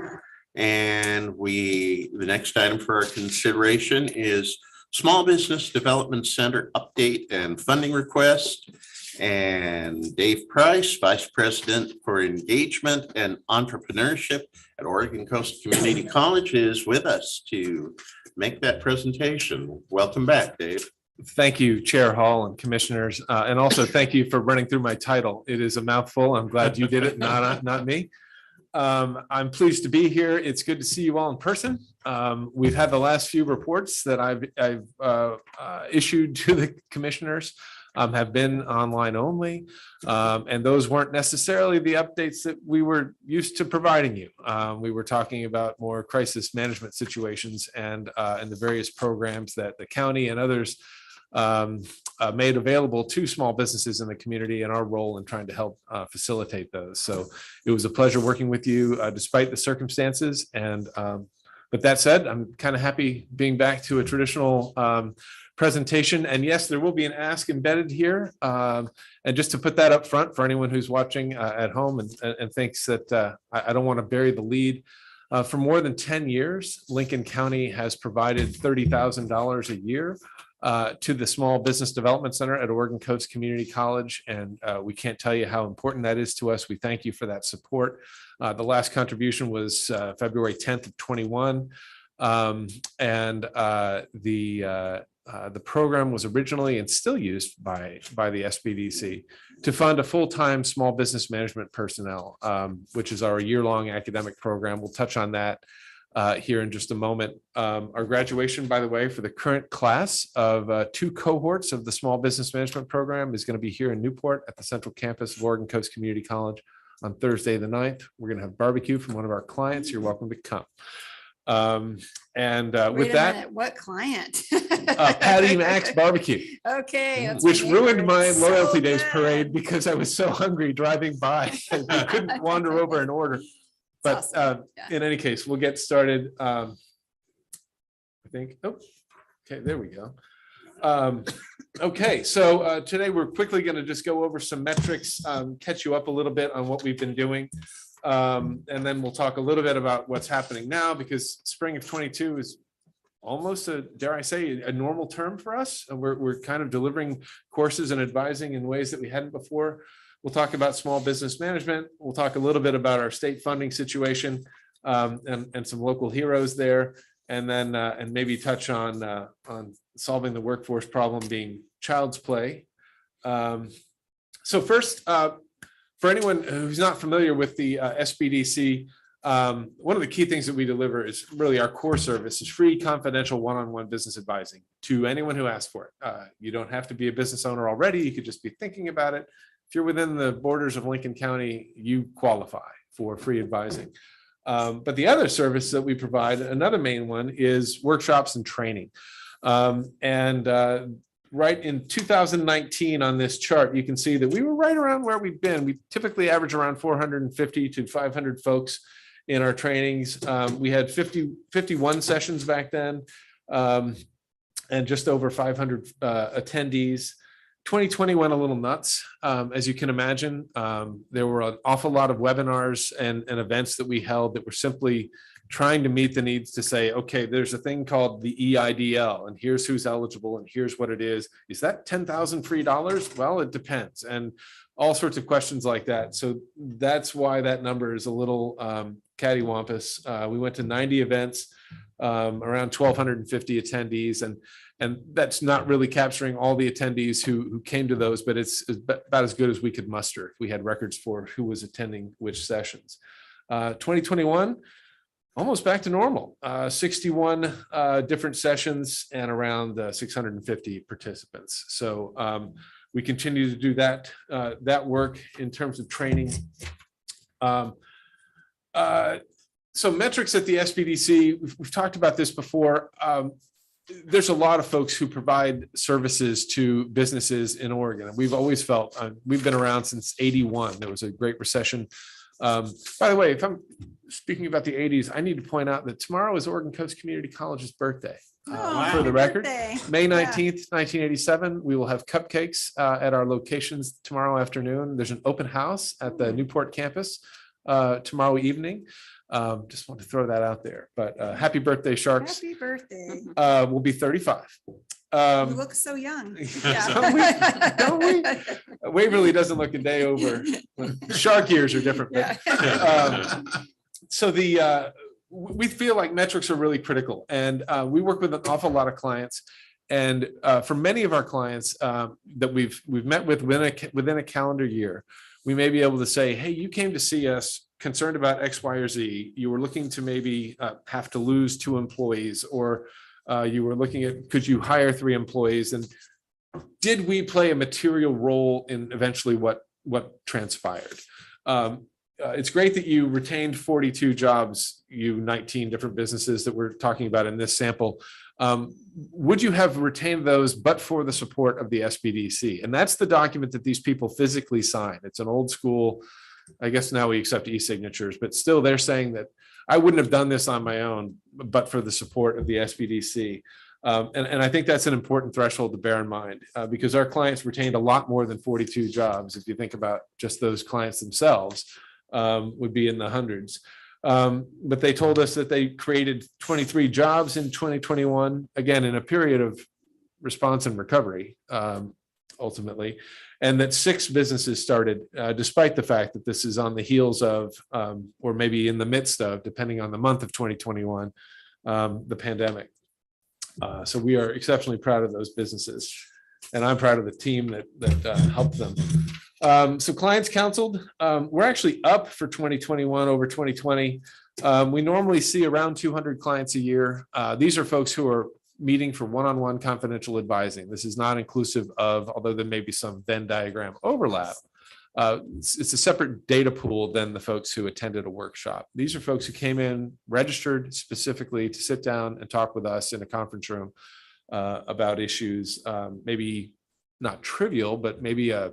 And the next item for our consideration is Small Business Development Center update and funding request. And Dave Price, Vice President for Engagement and Entrepreneurship at Oregon Coast Community College, is with us to make that presentation. Welcome back, Dave. Thank you, Chair Hall and Commissioners, and also thank you for running through my title. It is a mouthful. I'm glad you did it, not me. I'm pleased to be here. It's good to see you all in person. We've had the last few reports that I've issued to the commissioners have been online only, and those weren't necessarily the updates that we were used to providing you. We were talking about more crisis management situations and the various programs that the county and others made available to small businesses in the community and our role in trying to help facilitate those. So it was a pleasure working with you despite the circumstances. And but that said, I'm kind of happy being back to a traditional presentation. And yes, there will be an ask embedded here. And just to put that up front for anyone who's watching at home and thinks that I don't want to bury the lead. For more than 10 years, Lincoln County has provided $30,000 a year to the Small Business Development Center at Oregon Coast Community College. And we can't tell you how important that is to us. We thank you for that support. The last contribution was February 10th of 21. The program was originally and still used by the Spdc to fund a full-time small business management personnel, which is our year-long academic program. We'll touch on that here in just a moment. Our graduation, by the way, for the current class of 2 cohorts of the Small Business Management Program is going to be here in Newport at the Central Campus of Oregon Coast Community College on Thursday the 9th. We're going to have barbecue from one of our clients. You're welcome to come. With that, Minute, what client? Patty Mac's barbecue, Okay. that's which my ruined my favorite. loyalty So days good. parade because I was so hungry driving by. I couldn't wander over and order. But That's awesome. Yeah. in any case, we'll get started. I think, oh, okay, there we go. Okay, so today we're quickly going to just go over some metrics, catch you up a little bit on what we've been doing. And then we'll talk a little bit about what's happening now, because spring of 22 is almost dare I say, a normal term for us. And we're kind of delivering courses and advising in ways that we hadn't before. We'll talk about small business management. We'll talk a little bit about our state funding situation and some local heroes there. And then and maybe touch on solving the workforce problem being child's play. So first, for anyone who's not familiar with the Spdc, one of the key things that we deliver is really our core service is free, confidential, one-on-one business advising to anyone who asks for it. You don't have to be a business owner already. You could just be thinking about it. If you're within the borders of Lincoln County, you qualify for free advising. But the other service that we provide, another main one, is workshops and training. Right in 2019 on this chart, you can see that we were right around where we've been. We typically average around 450 to 500 folks in our trainings. We had 51 sessions back then and just over 500 attendees. 2020 went a little nuts. As you can imagine, there were an awful lot of webinars and events that we held that were simply trying to meet the needs to say, okay, there's a thing called the EIDL, and here's who's eligible, and here's what it is. Is that $10,000 free dollars? Well, it depends, and all sorts of questions like that. So that's why that number is a little cattywampus. We went to 90 events, around 1,250 attendees, and that's not really capturing all the attendees who came to those, but it's about as good as we could muster if we had records for who was attending which sessions. 2021, almost back to normal, 61 different sessions and around 650 participants. So we continue to do that work in terms of training. So metrics at the Spdc, we've talked about this before. there's a lot of folks who provide services to businesses in Oregon. And we've always felt, we've been around since 81. There was a great recession. By the way, if I'm speaking about the 80s, I need to point out that tomorrow is Oregon Coast Community College's birthday. Oh, For the happy record, birthday. May Yeah. 19th, 1987, we will have cupcakes at our locations tomorrow afternoon. There's an open house at the Newport campus tomorrow evening. Just want to throw that out there, but happy birthday, Sharks. Happy birthday. We'll be 35. You look so young. Don't we? Waverly doesn't look a day over. Shark years are different. but, So we feel like metrics are really critical, and we work with an awful lot of clients. And for many of our clients that we've met with within a calendar year, we may be able to say, hey, you came to see us concerned about X, Y, or Z. You were looking to maybe have to lose 2 employees, or you were looking at, could you hire 3 employees? And did we play a material role in eventually what transpired? It's great that you retained 42 jobs, you 19 different businesses that we're talking about in this sample. Would you have retained those but for the support of the SBDC? And that's the document that these people physically sign. It's an old school, I guess now we accept e-signatures, but still they're saying that I wouldn't have done this on my own, but for the support of the SBDC. And I think that's an important threshold to bear in mind because our clients retained a lot more than 42 jobs. If you think about just those clients themselves, would be in the hundreds. But they told us that they created 23 jobs in 2021, again, in a period of response and recovery, ultimately, and that 6 businesses started, despite the fact that this is on the heels of, or maybe in the midst of, depending on the month of 2021, the pandemic. So we are exceptionally proud of those businesses, and I'm proud of the team that helped them. So clients counseled, we're actually up for 2021 over 2020. We normally see around 200 clients a year. These are folks who are meeting for one-on-one confidential advising. This is not inclusive of, although there may be some Venn diagram overlap. It's a separate data pool than the folks who attended a workshop. These are folks who came in, registered specifically to sit down and talk with us in a conference room about issues, maybe not trivial, but maybe a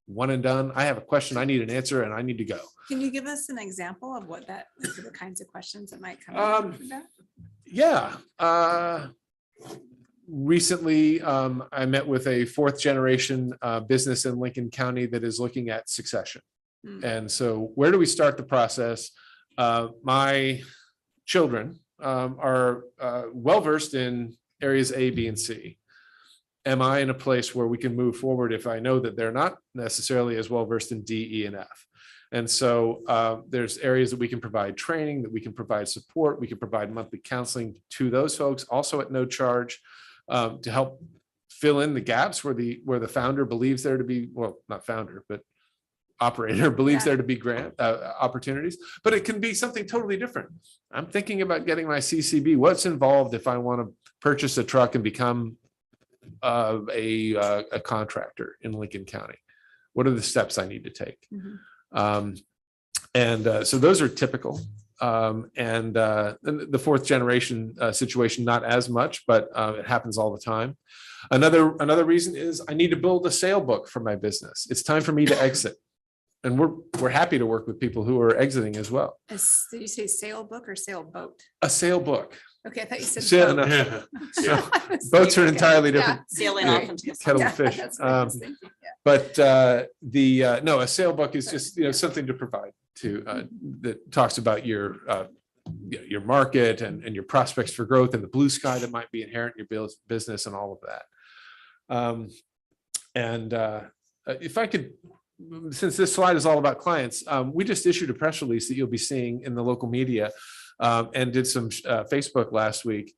one and done. I have a question, I need an answer, and I need to go. Can you give us an example of what that, the kinds of questions that might come up from that? Yeah. Recently, I met with a 4th generation business in Lincoln County that is looking at succession. And so where do we start the process? My children are well-versed in areas A, B, and C. Am I in a place where we can move forward if I know that they're not necessarily as well-versed in D, E, and F? And so there's areas that we can provide training, that we can provide support, we can provide monthly counseling to those folks, also at no charge, to help fill in the gaps where the founder believes there to be, well, not founder, but operator believes there to be grant opportunities, but it can be something totally different. I'm thinking about getting my CCB. What's involved if I want to purchase a truck and become a contractor in Lincoln County? What are the steps I need to take? So those are typical. And the 4th generation situation, not as much, but it happens all the time. Another reason is I need to build a sale book for my business. It's time for me to exit. And we're happy to work with people who are exiting as well. Did you say sailbook or sailboat? A sale book. Okay, I thought you said Sail- boat. no. Yeah. Boats are entirely different. Sailing off into the Kettle Yeah, of fish. that's what I was thinking, yeah. But no, a sale book is just something to provide to that talks about your market and your prospects for growth and the blue sky that might be inherent in your business and all of that. If I could, since this slide is all about clients, we just issued a press release that you'll be seeing in the local media and did some Facebook last week.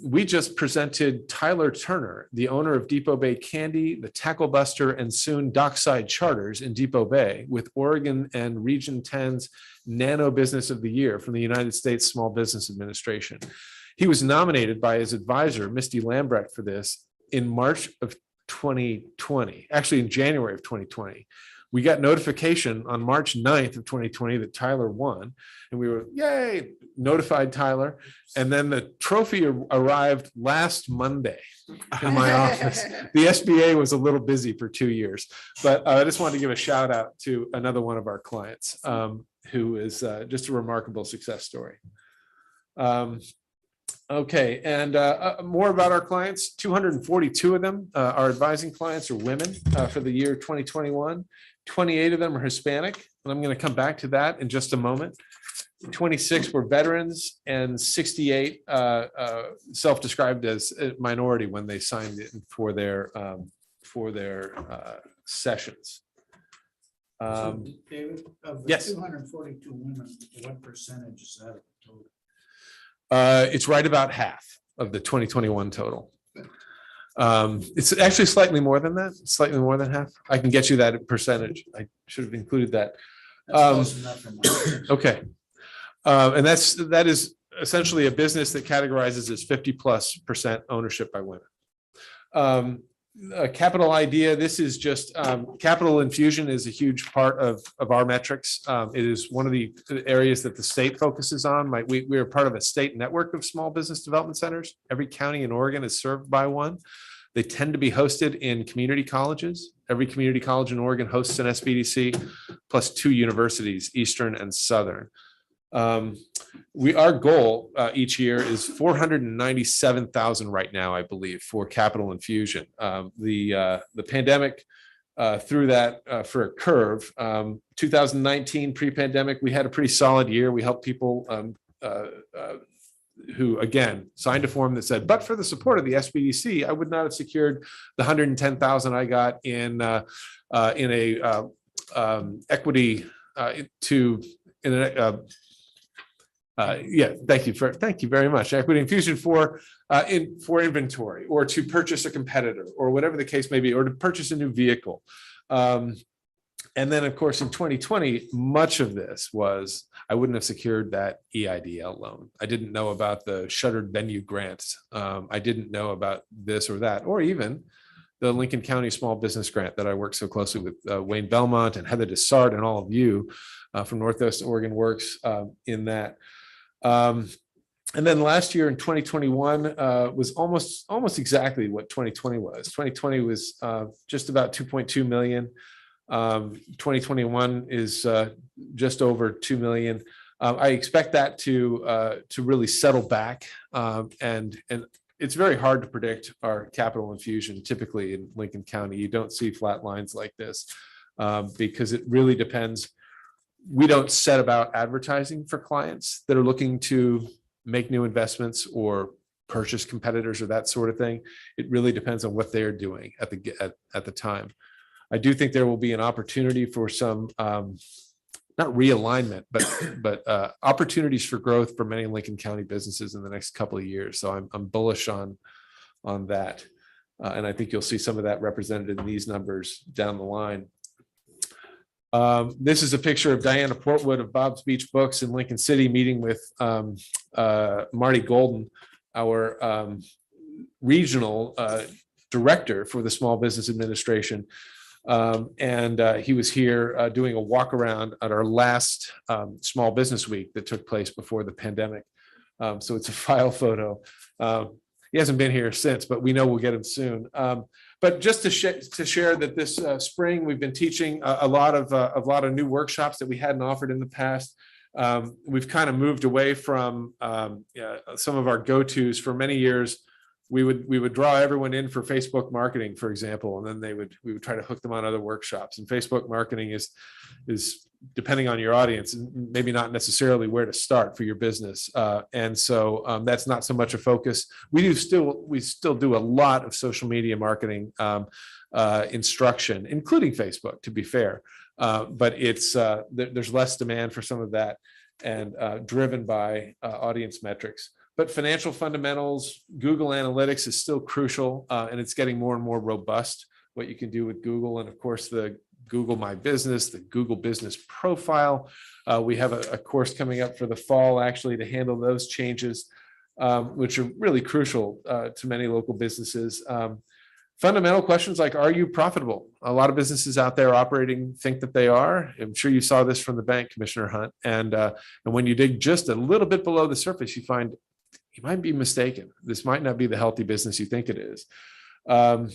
We just presented Tyler Turner, the owner of Depot Bay Candy, the Tackle Buster, and soon Dockside Charters in Depot Bay, with Oregon and Region 10's Nano Business of the Year from the United States Small Business Administration. He was nominated by his advisor, Misty Lambrecht, for this in March of 2020, actually in January of 2020. We got notification on March 9th of 2020 that Tyler won, and we were, yay, notified Tyler. And then the trophy arrived last Monday in my office. The SBA was a little busy for 2 years, but I just wanted to give a shout out to another one of our clients who is just a remarkable success story. Okay, and more about our clients. 242 of them, our advising clients, are women for the year 2021. 28 of them are Hispanic, and I'm going to come back to that in just a moment. 26 were veterans, and 68 self-described as a minority when they signed in for their sessions. So, David, of the yes. 242 women, what percentage is that of the total? It's right about half of the 2021 total. It's actually slightly more than that, slightly more than half. I can get you that percentage. I should have included that. That's close enough for mine. Okay. And that is essentially a business that categorizes as 50+% ownership by women. Capital idea, this is just capital infusion is a huge part of our metrics. It is one of the areas that the state focuses on. We are part of a state network of small business development centers. Every county in Oregon is served by one. They tend to be hosted in community colleges. Every community college in Oregon hosts an SBDC, plus 2 universities, Eastern and Southern. Our goal each year is 497,000 right now, I believe, for capital infusion. The pandemic threw that for a curve. 2019 pre-pandemic, we had a pretty solid year. We helped people who, again, signed a form that said, but for the support of the SBDC, I would not have secured the 110,000 I got in a equity thank you very much. Equity infusion for inventory, or to purchase a competitor, or whatever the case may be, or to purchase a new vehicle. And then, of course, in 2020, much of this was I wouldn't have secured that EIDL loan. I didn't know about the shuttered venue grants. I didn't know about this or that, or even the Lincoln County Small Business Grant that I work so closely with Wayne Belmont and Heather Dessart and all of you from Northwest Oregon Works in that. And then last year in 2021 was almost exactly what 2020 was. 2020 was just about 2.2 million. 2021 is just over 2 million. I expect that to really settle back, and it's very hard to predict our capital infusion. Typically in Lincoln County, you don't see flat lines like this because it really depends. We don't set about advertising for clients that are looking to make new investments or purchase competitors or that sort of thing. It really depends on what they're doing at the time. I do think there will be an opportunity for some, not realignment, but opportunities for growth for many Lincoln County businesses in the next couple of years. So I'm bullish on that. And I think you'll see some of that represented in these numbers down the line. This is a picture of Diana Portwood of Bob's Beach Books in Lincoln City meeting with Marty Golden, our regional director for the Small Business Administration. And he was here doing a walk around at our last Small Business Week that took place before the pandemic. So it's a file photo. He hasn't been here since, but we know we'll get him soon. But just to share that this spring we've been teaching a lot of new workshops that we hadn't offered in the past. We've kind of moved away from some of our go-tos. For many years, we would draw everyone in for Facebook marketing, for example, and then we would try to hook them on other workshops. And Facebook marketing is depending on your audience, maybe not necessarily where to start for your business. And so that's not so much a focus. We still do a lot of social media marketing instruction, including Facebook, to be fair. But there's less demand for some of that, and driven by audience metrics. But financial fundamentals, Google Analytics is still crucial, and it's getting more and more robust, what you can do with Google. And of course, the Google My Business, the Google Business Profile. We have a course coming up for the fall, actually, to handle those changes, which are really crucial to many local businesses. Fundamental questions like, are you profitable? A lot of businesses out there operating think that they are. I'm sure you saw this from the bank, Commissioner Hunt. And when you dig just a little bit below the surface, you find you might be mistaken. This might not be the healthy business you think it is. And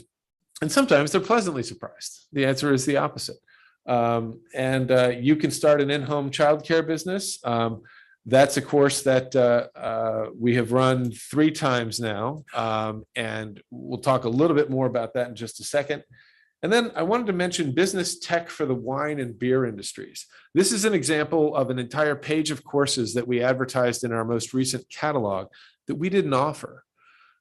sometimes they're pleasantly surprised. The answer is the opposite. You can start an in-home childcare business. That's a course that we have run 3 times now. And we'll talk a little bit more about that in just a second. And then I wanted to mention business tech for the wine and beer industries. This is an example of an entire page of courses that we advertised in our most recent catalog that we didn't offer.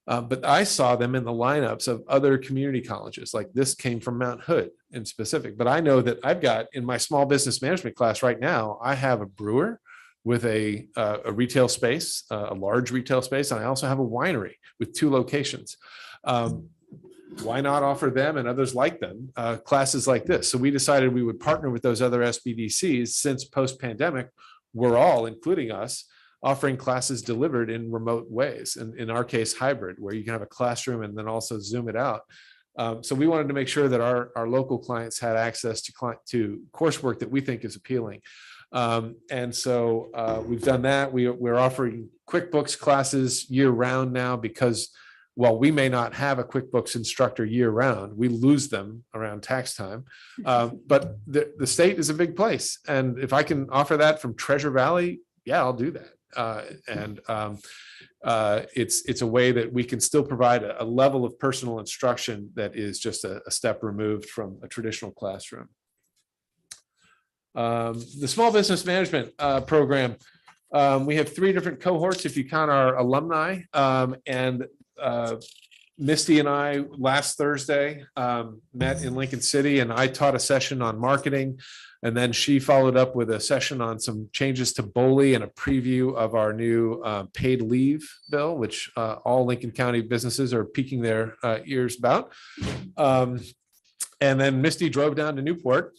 But I saw them in the lineups of other community colleges, like this came from Mount Hood in specific. But I know that I've got in my small business management class right now, I have a brewer with a retail space, a large retail space, and I also have a winery with 2 locations. Why not offer them and others like them classes like this? So we decided we would partner with those other SBDCs since post-pandemic, we're all, including us, offering classes delivered in remote ways, and in our case, hybrid, where you can have a classroom and then also Zoom it out. So we wanted to make sure that our local clients had access to coursework that we think is appealing. So we've done that. We're offering QuickBooks classes year round now because while we may not have a QuickBooks instructor year round, we lose them around tax time. But the state is a big place. And if I can offer that from Treasure Valley, yeah, I'll do that. It's a way that we can still provide a level of personal instruction that is just a step removed from a traditional classroom. The small business management program, we have 3 different cohorts if you count our alumni. Misty and I last Thursday met in Lincoln City, and I taught a session on marketing. And then she followed up with a session on some changes to BOLI and a preview of our new paid leave bill, which all Lincoln County businesses are peeking their ears about. And then Misty drove down to Newport.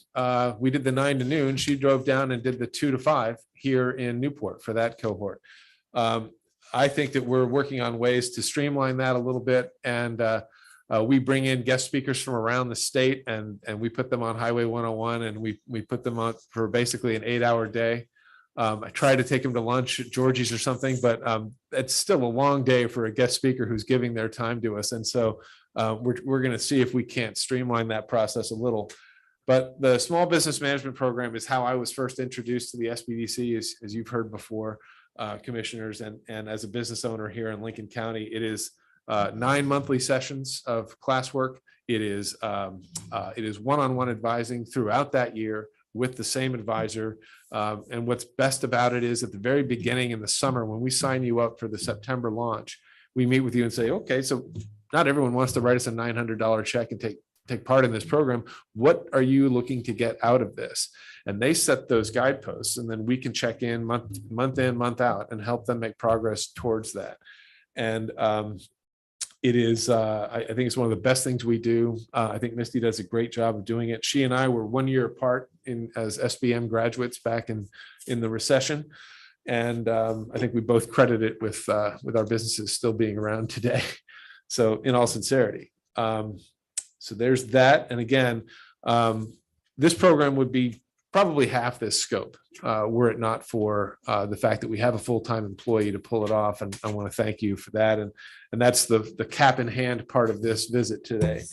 We did the 9 to noon. She drove down and did the 2 to 5 here in Newport for that cohort. I think that we're working on ways to streamline that a little bit. And we bring in guest speakers from around the state and we put them on Highway 101 and we put them on for basically an 8-hour day. I try to take them to lunch at Georgie's or something, but it's still a long day for a guest speaker who's giving their time to us. And so we're going to see if we can't streamline that process a little. But the small business management program is how I was first introduced to the SBDC, as you've heard before, commissioners, and as a business owner here in Lincoln County. It is 9 monthly sessions of classwork. It is one-on-one advising throughout that year with the same advisor. And what's best about it is at the very beginning in the summer, when we sign you up for the September launch, we meet with you and say, okay, so not everyone wants to write us a $900 check and take part in this program. What are you looking to get out of this? And they set those guideposts, and then we can check in month in, month out, and help them make progress towards that. And it is, I think it's one of the best things we do. I think Misty does a great job of doing it. She and I were 1 year apart as SBM graduates back in the recession. And I think we both credit it with our businesses still being around today. So in all sincerity. So there's that. And again, this program would be probably half this scope were it not for the fact that we have a full-time employee to pull it off. And I want to thank you for that. And that's the cap in hand part of this visit today.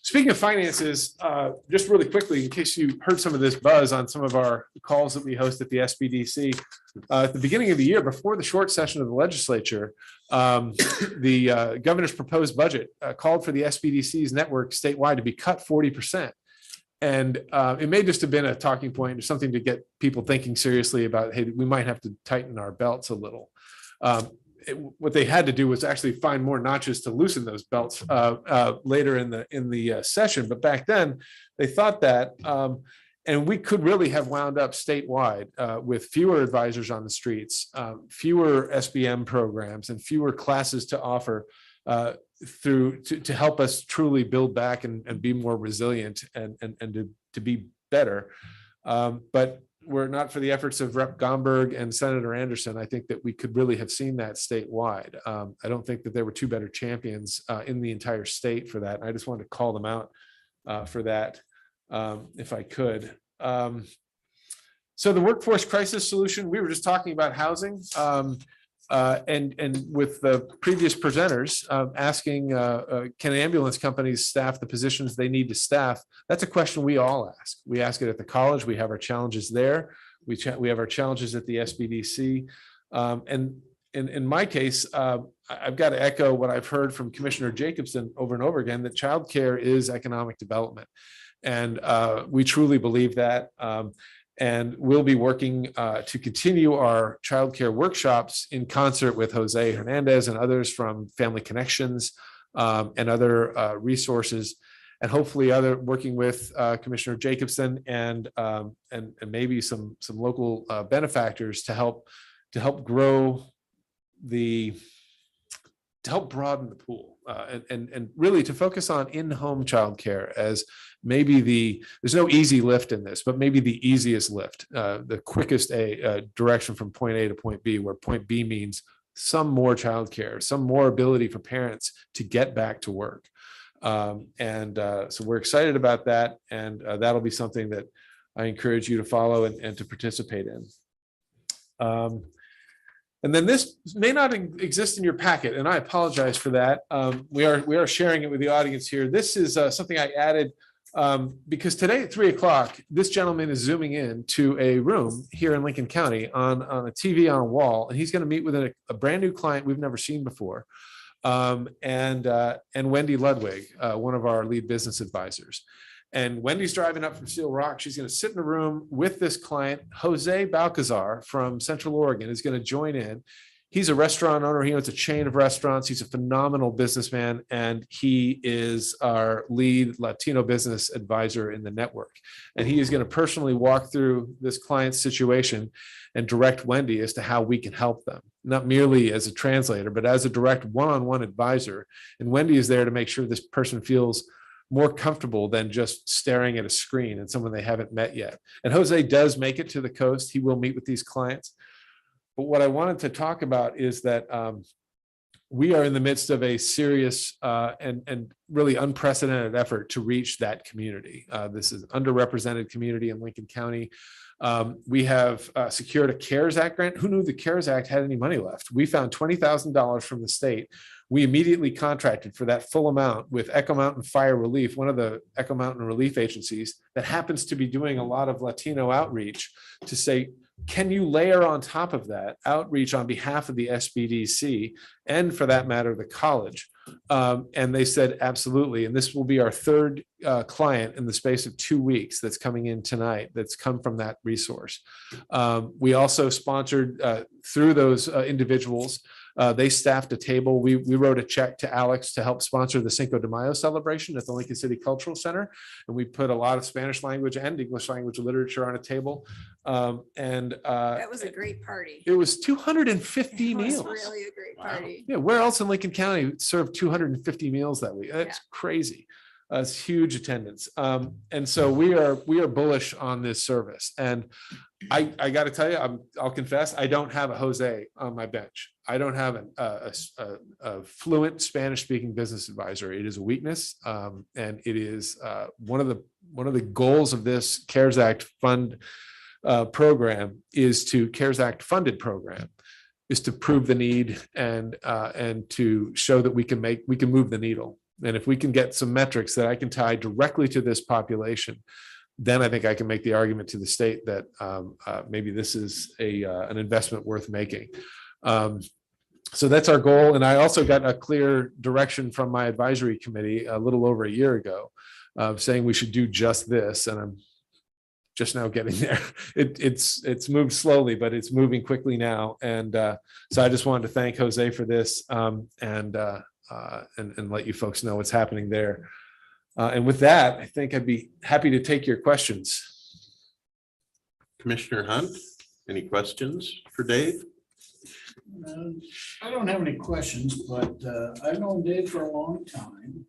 Speaking of finances, just really quickly, in case you heard some of this buzz on some of our calls that we host at the SBDC, at the beginning of the year, before the short session of the legislature, the governor's proposed budget called for the SBDC's network statewide to be cut 40%. And it may just have been a talking point or something to get people thinking seriously about, hey, we might have to tighten our belts a little. What they had to do was actually find more notches to loosen those belts later in the session. But back then they thought that, and we could really have wound up statewide with fewer advisors on the streets, fewer SBM programs, and fewer classes to offer to help us truly build back and be more resilient and to be better. But were it not for the efforts of Rep. Gomberg and Senator Anderson, I think that we could really have seen that statewide. I don't think that there were two better champions in the entire state for that. I just wanted to call them out for that, if I could. So the workforce crisis solution, we were just talking about housing. And with the previous presenters asking, can ambulance companies staff the positions they need to staff? That's a question we all ask. We ask it at the college. We have our challenges there. We have our challenges at the SBDC. And in my case, I've got to echo what I've heard from Commissioner Jacobson over and over again, that childcare is economic development. And we truly believe that. And we'll be working to continue our childcare workshops in concert with Jose Hernandez and others from Family Connections and other resources, and hopefully working with Commissioner Jacobson and maybe some local benefactors to help grow to help broaden the pool and really to focus on in-home childcare as maybe there's no easy lift in this, but maybe the easiest lift, the quickest direction from point A to point B, where point B means some more childcare, some more ability for parents to get back to work. So we're excited about that. And that'll be something that I encourage you to follow and to participate in. And then this may not exist in your packet, and I apologize for that. We are sharing it with the audience here. This is something I added because today at 3 o'clock, this gentleman is zooming in to a room here in Lincoln County on a TV on a wall, and he's going to meet with a brand new client we've never seen before, and Wendy Ludwig, one of our lead business advisors. And Wendy's driving up from Seal Rock. She's going to sit in a room with this client. Jose Balcazar from Central Oregon is going to join in. He's a restaurant owner. He owns a chain of restaurants. He's a phenomenal businessman, and he is our lead Latino business advisor in the network. And he is going to personally walk through this client's situation and direct Wendy as to how we can help them, not merely as a translator, but as a direct one-on-one advisor. And Wendy is there to make sure this person feels more comfortable than just staring at a screen and someone they haven't met yet. And Jose does make it to the coast. He will meet with these clients. But what I wanted to talk about is that we are in the midst of a serious and really unprecedented effort to reach that community. This is an underrepresented community in Lincoln County. We have secured a CARES Act grant. Who knew the CARES Act had any money left? We found $20,000 from the state. We immediately contracted for that full amount with Echo Mountain Fire Relief, one of the Echo Mountain relief agencies that happens to be doing a lot of Latino outreach, to say, can you layer on top of that outreach on behalf of the SBDC and, for that matter, the college? And they said, absolutely. And this will be our third client in the space of 2 weeks that's coming in tonight that's come from that resource. We also sponsored through those individuals. They staffed a table. We wrote a check to Alex to help sponsor the Cinco de Mayo celebration at the Lincoln City Cultural Center. And we put a lot of Spanish language and English language literature on a table. That was a great party. It was 250 It was meals. really a great party. Yeah, where else in Lincoln County served 250 meals that week? That's crazy. It's huge attendance. And so we are bullish on this service. And I got to tell you, I'll confess, I don't have a Jose on my bench. I don't have a fluent Spanish-speaking business advisor. It is a weakness, and it is one of the goals of this CARES Act fund program is to CARES Act funded program is to prove the need and to show that we can move the needle. And if we can get some metrics that I can tie directly to this population, then I think I can make the argument to the state that maybe this is an investment worth making. So that's our goal. And I also got a clear direction from my advisory committee a little over a year ago saying we should do just this. And I'm just now getting there. It's moved slowly, but it's moving quickly now. And so I just wanted to thank Jose for this and let you folks know what's happening there. And with that, I think I'd be happy to take your questions. Commissioner Hunt, any questions for Dave? I don't have any questions, but I've known Dave for a long time.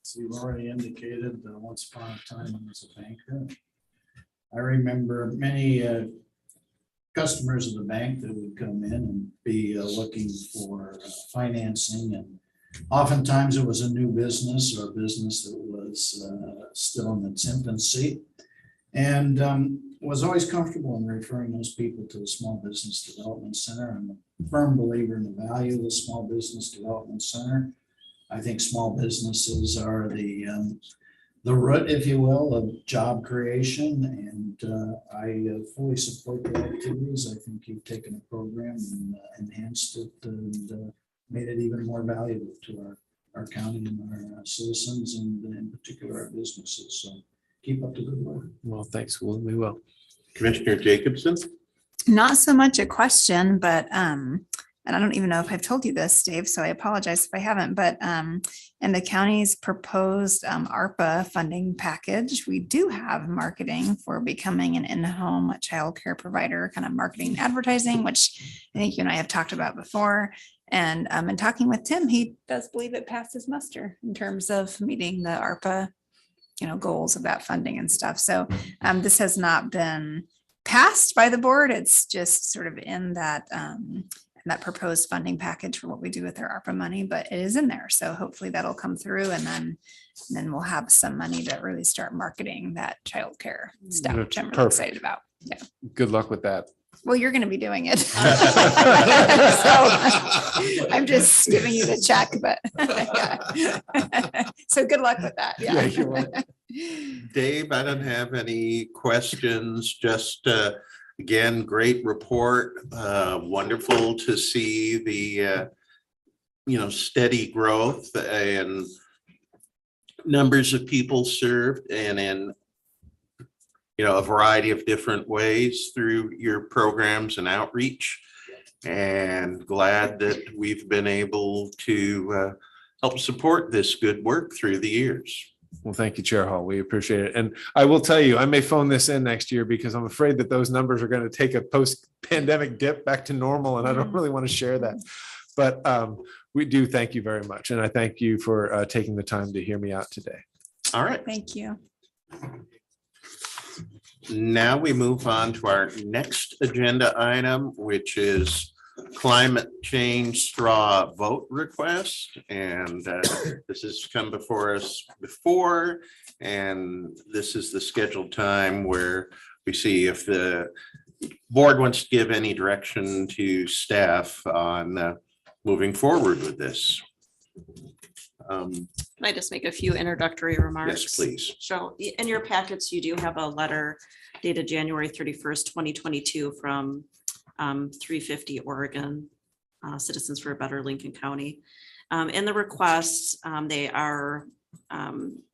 As you've already indicated, once upon a time he was a banker. I remember many customers of the bank that would come in and be looking for financing, and oftentimes it was a new business or a business that was still in its infancy, and was always comfortable in referring those people to the Small Business Development Center. I'm a firm believer in the value of the Small Business Development Center. I think small businesses are the root, if you will, of job creation, and I fully support the activities. I think you've taken a program and enhanced it and made it even more valuable to our county and our citizens, and in particular our businesses. So keep up the good work. Well, thanks. We will. Commissioner Jacobson? Not so much a question, but and I don't even know if I've told you this, Dave, so I apologize if I haven't, but in the county's proposed ARPA funding package, we do have marketing for becoming an in-home childcare provider, kind of marketing and advertising, which I think you and I have talked about before. And in talking with Tim, he does believe it passes muster in terms of meeting the ARPA, goals of that funding and stuff. So this has not been passed by the board. It's just sort of in that proposed funding package for what we do with our ARPA money, but it is in there. So hopefully that'll come through, and then we'll have some money to really start marketing that childcare stuff, which I'm really Perfect. excited about. Yeah. Good luck with that. Well, you're going to be doing it. So I'm just giving you the check, but yeah. So good luck with that. Yeah, Yeah. you're welcome. Dave, I don't have any questions, just again, great report. Wonderful to see the steady growth and numbers of people served, and in a variety of different ways through your programs and outreach. And glad that we've been able to help support this good work through the years. Well, thank you, Chair Hall. We appreciate it. And I will tell you, I may phone this in next year because I'm afraid that those numbers are going to take a post-pandemic dip back to normal, and I don't really want to share that. But we do thank you very much. And I thank you for taking the time to hear me out today. All right. Thank you. Now we move on to our next agenda item, which is climate change straw vote request. And this has come before us before, and this is the scheduled time where we see if the board wants to give any direction to staff on moving forward with this. Can I just make a few introductory remarks? Yes, please. So in your packets, you do have a letter dated January 31st, 2022 from 350 Oregon Citizens for a Better Lincoln County. In the request, they are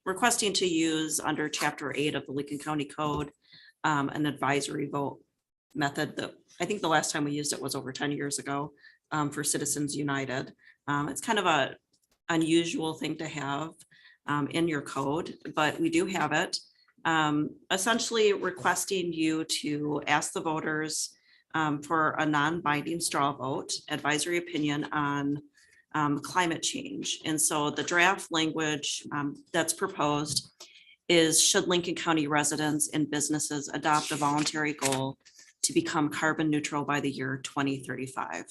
requesting to use under Chapter 8 of the Lincoln County Code an advisory vote method that I think the last time we used it was over 10 years ago for Citizens United. It's kind of a unusual thing to have in your code, but we do have it. Essentially requesting you to ask the voters for a non-binding straw vote advisory opinion on climate change. And so the draft language that's proposed is, should Lincoln County residents and businesses adopt a voluntary goal to become carbon neutral by the year 2035?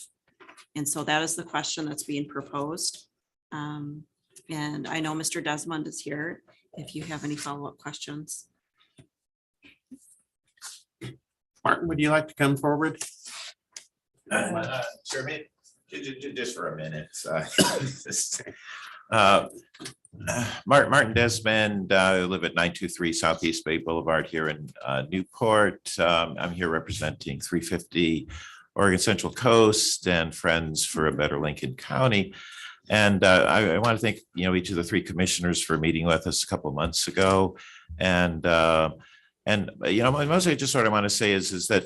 And so that is the question that's being proposed. And I know Mr. Desmond is here if you have any follow-up questions. Martin, would you like to come forward? Sure, just for a minute. Martin Desmond, I live at 923 Southeast Bay Boulevard here in Newport. I'm here representing 350 Oregon Central Coast and Friends for a Better Lincoln County. And I want to thank each of the three commissioners for meeting with us a couple of months ago. And mostly I just sort of want to say is that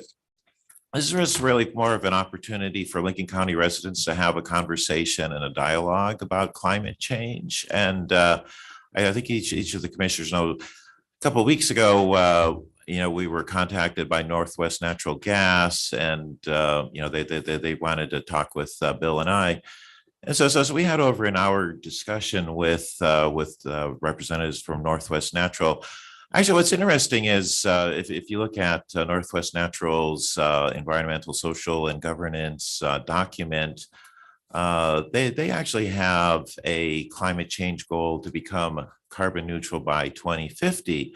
this is really more of an opportunity for Lincoln County residents to have a conversation and a dialogue about climate change. And I think each of the commissioners know, a couple of weeks ago, we were contacted by Northwest Natural Gas, and they wanted to talk with Bill and I. And so we had over an hour discussion with representatives from Northwest Natural Actually, what's interesting is if you look at Northwest Natural's environmental, social, and governance document, they actually have a climate change goal to become carbon neutral by 2050.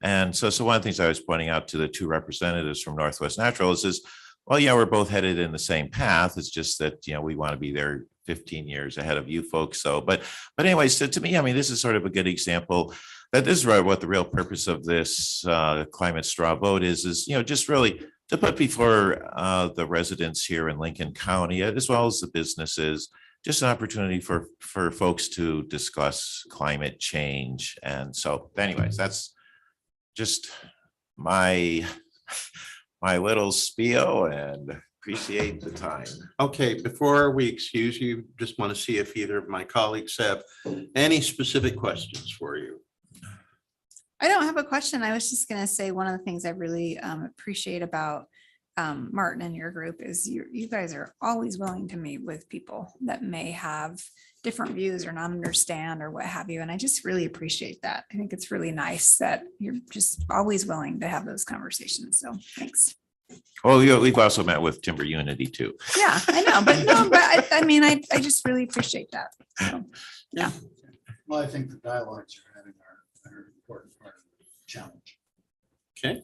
And so one of the things I was pointing out to the two representatives from Northwest Natural is, well, yeah, we're both headed in the same path. It's just that, you know, we want to be there 15 years ahead of you folks. So, but anyways, to me, I mean, this is sort of a good example that this is what the real purpose of this climate straw vote is, you know, just really to put before the residents here in Lincoln County, as well as the businesses, just an opportunity for folks to discuss climate change. And so anyways, that's just my little spiel, and appreciate the time. Okay, before we excuse you, just want to see if either of my colleagues have any specific questions for you. I don't have a question. I was just gonna say, one of the things I really appreciate about Martin and your group is you guys are always willing to meet with people that may have different views or not understand or what have you. And I just really appreciate that. I think it's really nice that you're just always willing to have those conversations. So thanks. Well, we've also met with Timber Unity too. Yeah, I know, but I mean, I just really appreciate that. So, yeah. Well, I think the dialogues you're having are an important part of the challenge. Okay,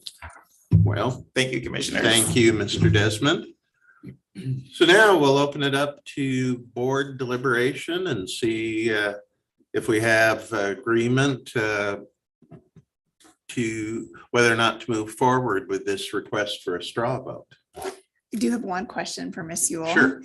well, Thank you, Commissioner. thank you, Mr. Desmond. So now we'll open it up to board deliberation and see if we have agreement to whether or not to move forward with this request for a straw vote. I do have one question for Miss Ewell. Sure.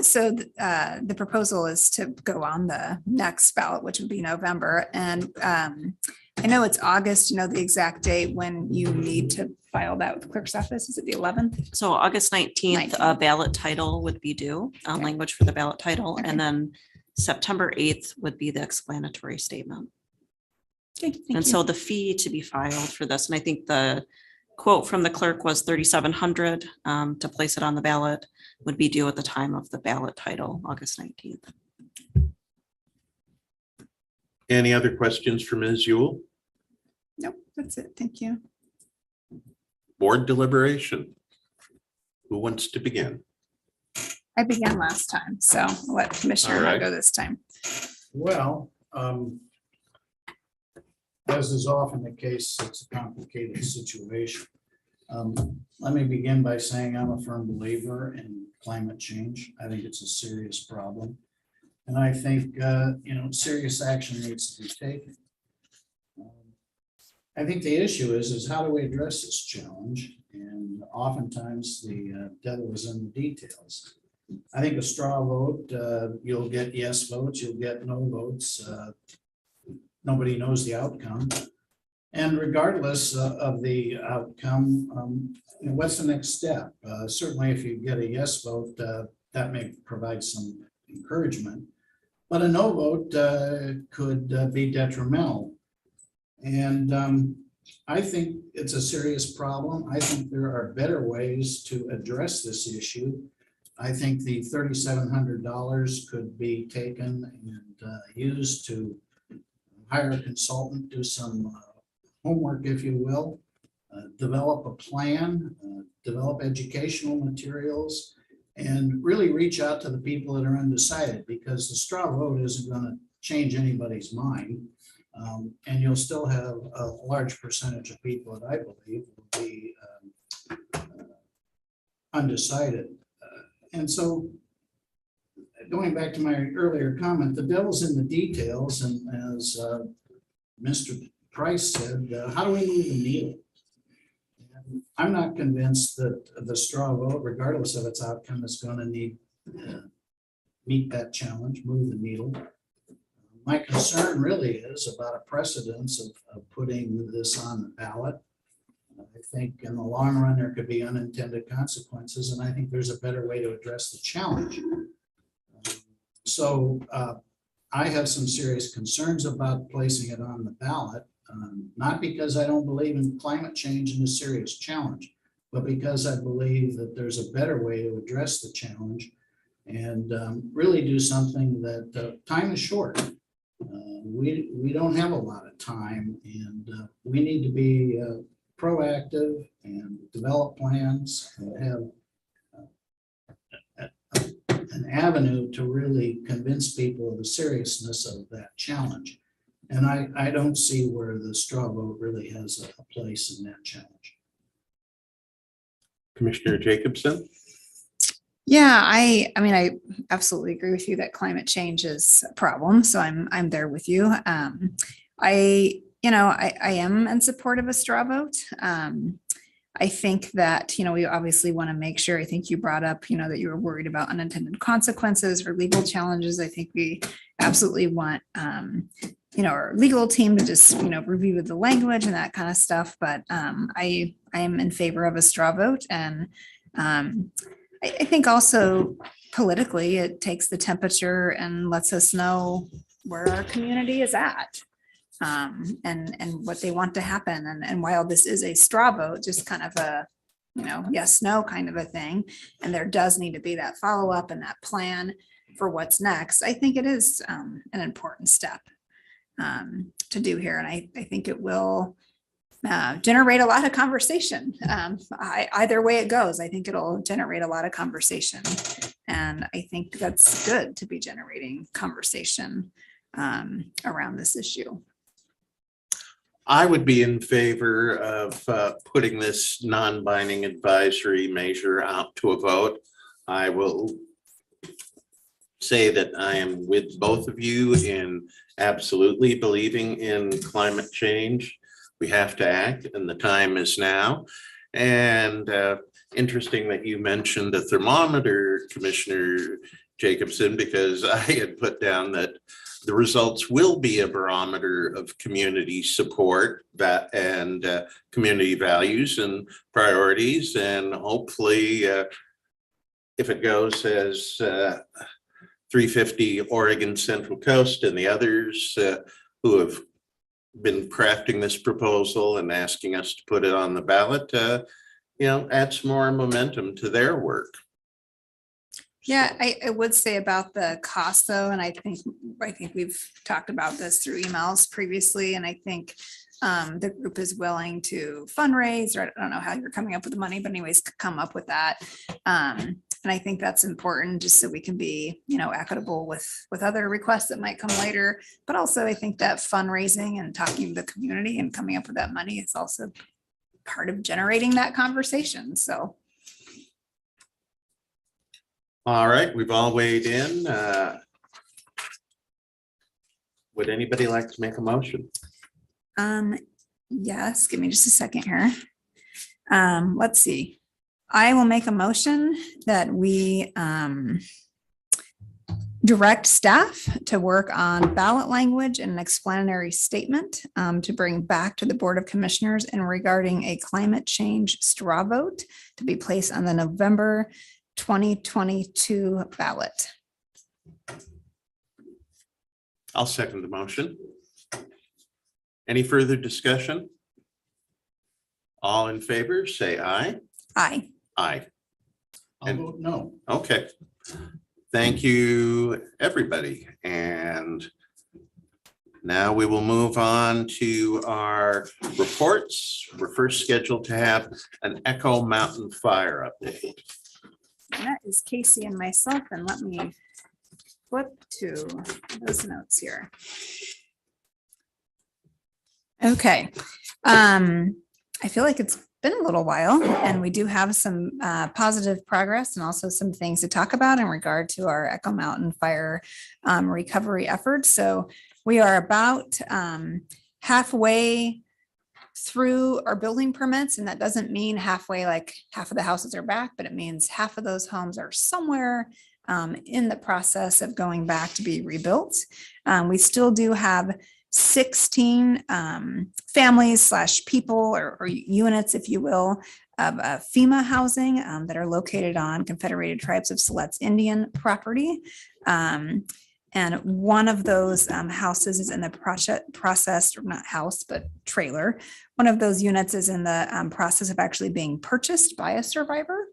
So the proposal is to go on the next ballot, which would be November. And I know it's August, you know, the exact date when you need to file that with the clerk's office. Is it the 11th? So August 19th, a ballot title would be due, Okay. language for the ballot title, Okay. and then September 8th would be the explanatory statement. Okay, thank And you. so the fee to be filed for this, and I think the quote from the clerk was $3,700 to place it on the ballot, would be due at the time of the ballot title, August 19th. Any other questions for Ms. Ewell? Nope, that's it. Thank you. Board deliberation. Who wants to begin? I began last time, so I'll let Commissioner All right. go this time. Well, as is often the case, it's a complicated situation. Let me begin by saying I'm a firm believer in climate change. I think it's a serious problem. And I think, serious action needs to be taken. I think the issue is how do we address this challenge? And oftentimes the devil is in the details. I think a straw vote, you'll get yes votes, you'll get no votes. Nobody knows the outcome. And regardless of the outcome, what's the next step? Certainly if you get a yes vote, that may provide some encouragement. But a no vote could be detrimental. And I think it's a serious problem. I think there are better ways to address this issue. I think the $3,700 could be taken and used to hire a consultant, do some homework, if you will, develop a plan, develop educational materials, and really reach out to the people that are undecided, because the straw vote isn't going to change anybody's mind. And you'll still have a large percentage of people that I believe will be undecided. And so going back to my earlier comment, the devil's in the details. And as Mr. Price said, how do we move the needle? And I'm not convinced that the straw vote, regardless of its outcome, is going to meet that challenge, move the needle. My concern really is about a precedence of putting this on the ballot. I think in the long run, there could be unintended consequences, and I think there's a better way to address the challenge. So I have some serious concerns about placing it on the ballot, not because I don't believe in climate change and a serious challenge, but because I believe that there's a better way to address the challenge and really do something that time is short. we don't have a lot of time, and we need to be proactive and develop plans and have an avenue to really convince people of the seriousness of that challenge. And I don't see where the straw vote really has a place in that challenge. Commissioner Jacobson? Yeah, I mean, I absolutely agree with you that climate change is a problem. So I'm there with you. I am in support of a straw vote. I think that, we obviously want to make sure, I think you brought up, that you were worried about unintended consequences or legal challenges. I think we absolutely want, our legal team to just, review the language and that kind of stuff. But I am in favor of a straw vote. And I think also politically, it takes the temperature and lets us know where our community is at. And what they want to happen. And while this is a straw vote, just kind of a, yes, no kind of a thing. And there does need to be that follow-up and that plan for what's next. I think it is an important step to do here. And I think it will generate a lot of conversation. Either way it goes, I think it'll generate a lot of conversation. And I think that's good to be generating conversation around this issue. I would be in favor of putting this non-binding advisory measure out to a vote. I will say that I am with both of you in absolutely believing in climate change. We have to act, and the time is now. And interesting that you mentioned the thermometer, Commissioner Jacobson, because I had put down that the results will be a barometer of community support and community values and priorities. And hopefully, if it goes as 350 Oregon Central Coast and the others who have been crafting this proposal and asking us to put it on the ballot, adds more momentum to their work. Yeah, I would say about the cost though, and I think we've talked about this through emails previously, and I think the group is willing to fundraise, or I don't know how you're coming up with the money, but anyways, come up with that. And I think that's important just so we can be, equitable with other requests that might come later. But also I think that fundraising and talking to the community and coming up with that money is also part of generating that conversation. So. All right, we've all weighed in. Would anybody like to make a motion? Yes, give me just a second here. Let's see. I will make a motion that we direct staff to work on ballot language and an explanatory statement to bring back to the Board of Commissioners and regarding a climate change straw vote to be placed on the November 2022 ballot. I'll second the motion. Any further discussion? All in favor, say aye. Aye. Aye. I'll vote no. Okay. Thank you, everybody. And now we will move on to our reports. We're first scheduled to have an Echo Mountain Fire update. That is Casey and myself, and let me flip to those notes here. Okay. I feel like it's been a little while, and we do have some positive progress and also some things to talk about in regard to our Echo Mountain Fire recovery efforts. So we are about halfway through our building permits, and that doesn't mean halfway, like half of the houses are back, but it means half of those homes are somewhere in the process of going back to be rebuilt. We still do have 16 families / people or units, if you will, of Fema housing that are located on Confederated Tribes of Siletz Indian property. And one of those houses is in the process, or not house, but trailer. One of those units is in the process of actually being purchased by a survivor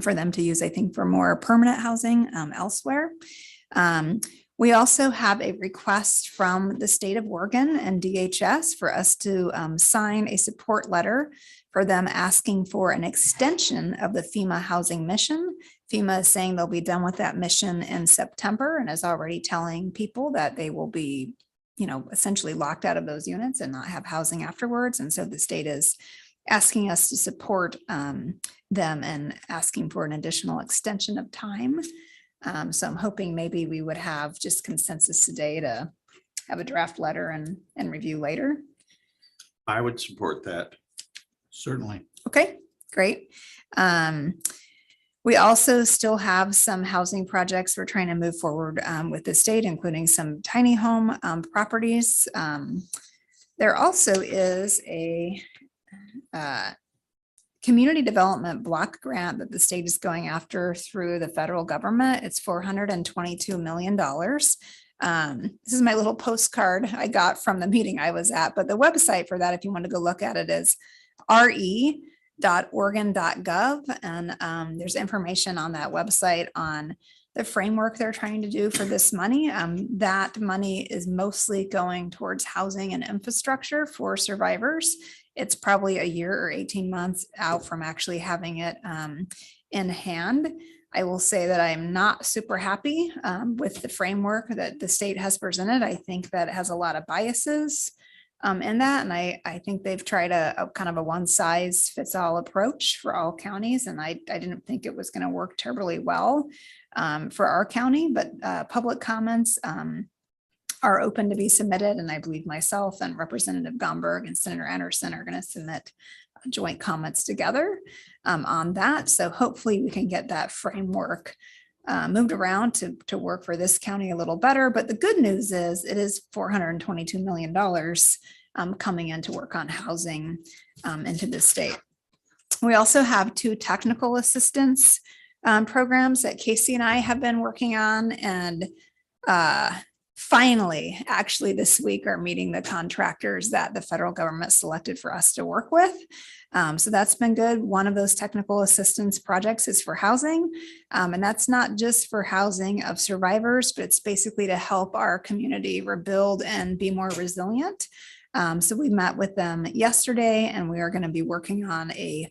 for them to use, I think, for more permanent housing elsewhere. We also have a request from the state of Oregon and DHS for us to sign a support letter for them asking for an extension of the FEMA housing mission. FEMA is saying they'll be done with that mission in September and is already telling people that they will be, essentially locked out of those units and not have housing afterwards. And so the state is asking us to support them and asking for an additional extension of time. So I'm hoping maybe we would have just consensus today to have a draft letter and review later. I would support that. Certainly. Okay, great. We also still have some housing projects we're trying to move forward with the state, including some tiny home properties. There also is a community development block grant that the state is going after through the federal government. It's $422 million. This is my little postcard I got from the meeting I was at, but the website for that, if you want to go look at it, is re.oregon.gov. And there's information on that website on the framework they're trying to do for this money. That money is mostly going towards housing and infrastructure for survivors. It's probably a year or 18 months out from actually having it in hand. I will say that I'm not super happy with the framework that the state has presented. I think that it has a lot of biases in that. And I think they've tried a kind of a one size fits all approach for all counties. And I didn't think it was going to work terribly well for our county, but public comments are open to be submitted. And I believe myself and Representative Gomberg and Senator Anderson are going to submit joint comments together on that. So hopefully we can get that framework moved around to work for this county a little better. But the good news is it is $422 million coming in to work on housing into the state. We also have 2 technical assistance programs that Casey and I have been working on, and finally, actually this week, are meeting the contractors that the federal government selected for us to work with. So that's been good. One of those technical assistance projects is for housing. And that's not just for housing of survivors, but it's basically to help our community rebuild and be more resilient. So we met with them yesterday, and we are going to be working on a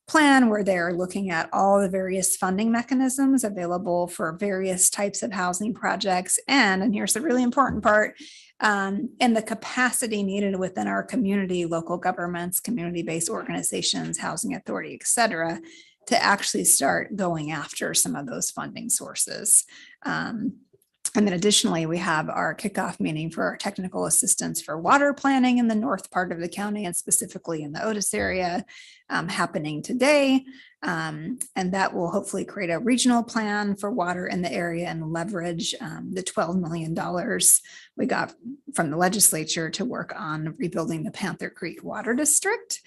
plan where they're looking at all the various funding mechanisms available for various types of housing projects. And here's the really important part, and the capacity needed within our community, local governments, community-based organizations, housing authority, et cetera, to actually start going after some of those funding sources. And then additionally, we have our kickoff meeting for our technical assistance for water planning in the north part of the county, and specifically in the Otis area, happening today. And that will hopefully create a regional plan for water in the area and leverage the $12 million we got from the legislature to work on rebuilding the Panther Creek Water District.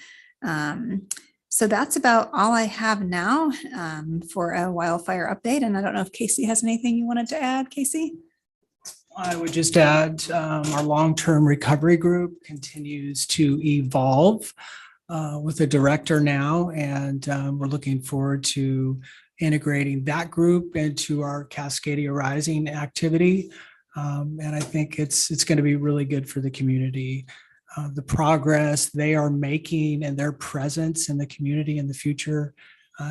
So that's about all I have now for a wildfire update. And I don't know if Casey has anything you wanted to add, Casey? I would just add our long-term recovery group continues to evolve with a director now, and we're looking forward to integrating that group into our Cascadia Rising activity. And I think it's going to be really good for the community. The progress they are making and their presence in the community in the future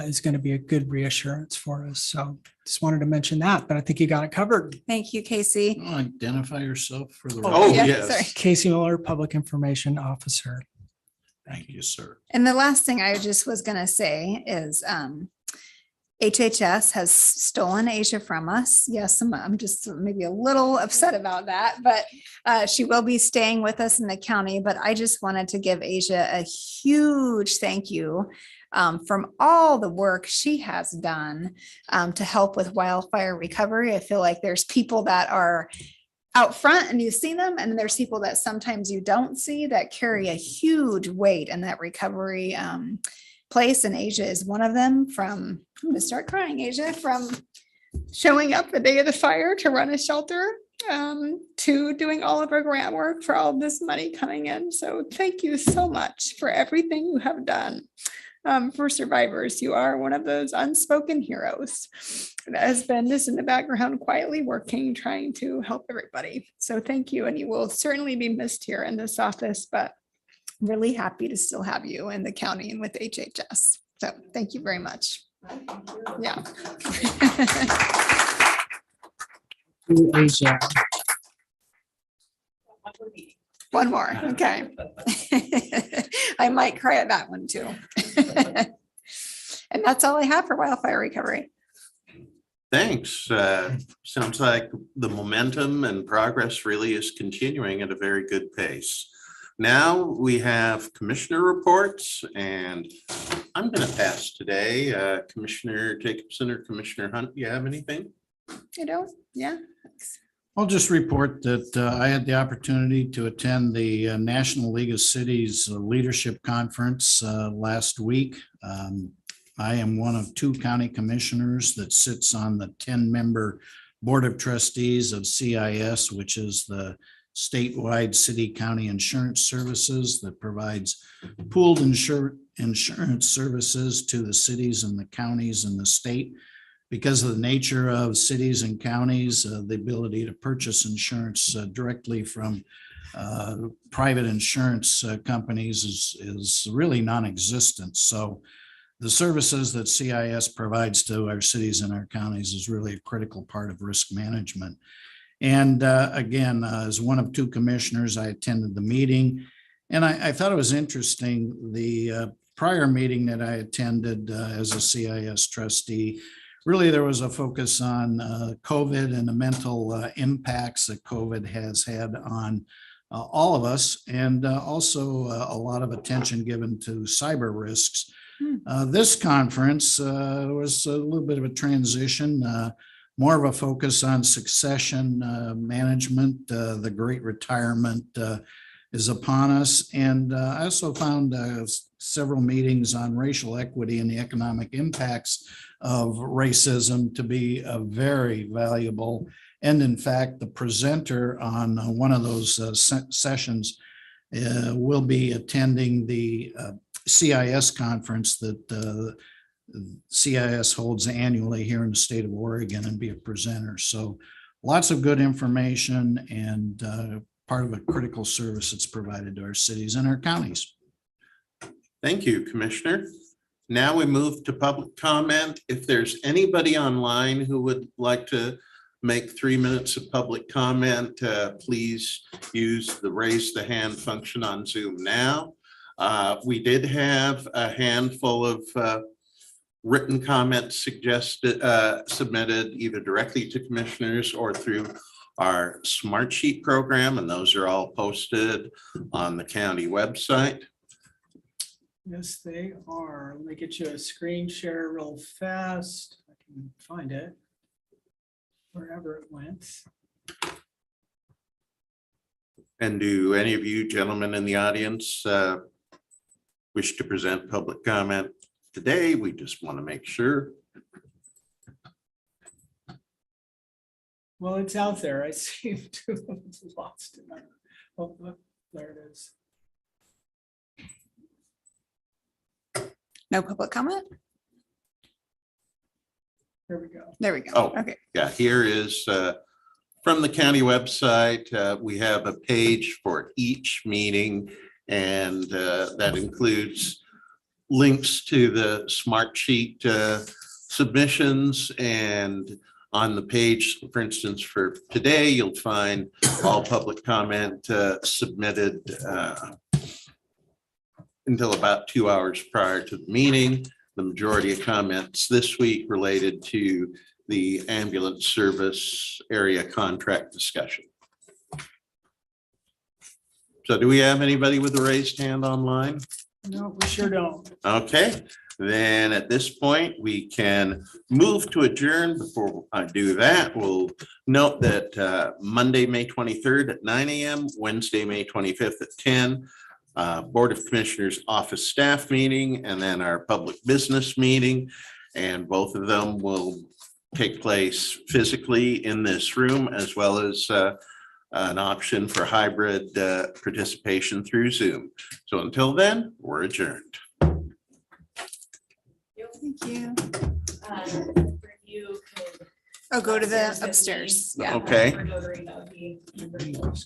is going to be a good reassurance for us. So just wanted to mention that, but I think you got it covered. Thank you, Casey. Identify yourself for the. Oh, yeah, yes. sorry. Casey Miller, Public Information Officer. Thank you, sir. And the last thing I just was going to say is HHS has stolen Asia from us. Yes, I'm just maybe a little upset about that, but she will be staying with us in the county. But I just wanted to give Asia a huge thank you from all the work she has done to help with wildfire recovery. I feel like there's people that are out front and you see them, and then there's people that sometimes you don't see that carry a huge weight in that recovery place. And Asia is one of them. I'm going to start crying, Asia, from showing up the day of the fire to run a shelter to doing all of our grant work for all of this money coming in. So thank you so much for everything you have done. for survivors. You are one of those unspoken heroes that has been just in the background quietly working, trying to help everybody. So thank you. And you will certainly be missed here in this office, but really happy to still have you in the county and with HHS. So thank you very much. Yeah. One more, okay. I might cry at that one too. And that's all I have for wildfire recovery. Thanks. Sounds like the momentum and progress really is continuing at a very good pace. Now we have commissioner reports, and I'm going to pass today. Commissioner Jacobson or Commissioner Hunt, do you have anything? You know, yeah. I'll just report that I had the opportunity to attend the National League of Cities Leadership Conference last week. I am one of 2 county commissioners that sits on the 10-member Board of Trustees of CIS, which is the statewide city county insurance services that provides pooled insurance services to the cities and the counties in the state. Because of the nature of cities and counties, the ability to purchase insurance directly from private insurance companies is really non-existent. So the services that CIS provides to our cities and our counties is really a critical part of risk management. And again, as one of 2 commissioners, I attended the meeting, and I thought it was interesting. The prior meeting that I attended as a CIS trustee, really there was a focus on COVID and the mental impacts that COVID has had on all of us, and also a lot of attention given to cyber risks. This conference was a little bit of a transition, more of a focus on succession management. The great retirement is upon us. And I also found several meetings on racial equity and the economic impacts of racism to be very valuable. And in fact, the presenter on one of those sessions will be attending the CIS conference that CIS holds annually here in the state of Oregon and be a presenter. So lots of good information and part of a critical service that's provided to our cities and our counties. Thank you, Commissioner. Now we move to public comment. If there's anybody online who would like to make 3 minutes of public comment, please use the raise the hand function on Zoom now. We did have a handful of written comments submitted either directly to commissioners or through our Smart Sheet program, and those are all posted on the county website. Yes, they are. Let me get you a screen share real fast. I can find it wherever it went. And do any of you gentlemen in the audience wish to present public comment today? We just want to make sure. Well, it's out there. I seem to have lost it. Oh, look, there it is. No public comment? There we go. There we go. Oh. Okay. Yeah, here is from the county website. We have a page for each meeting, and that includes links to the Smart Sheet submissions. And on the page, for instance, for today, you'll find all public comment submitted until about 2 hours prior to the meeting. The majority of comments this week related to the ambulance service area contract discussion. So do we have anybody with a raised hand online? No, we sure don't. Okay, then at this point, we can move to adjourn. Before I do that, we'll note that Monday, May 23rd at 9 a.m., Wednesday, May 25th at 10, Board of Commissioners office staff meeting, and then our public business meeting. And both of them will take place physically in this room, as well as an option for hybrid participation through Zoom. So until then, we're adjourned. Thank you. Review could Oh, go to the upstairs. Yeah. Okay. for notary, that would be.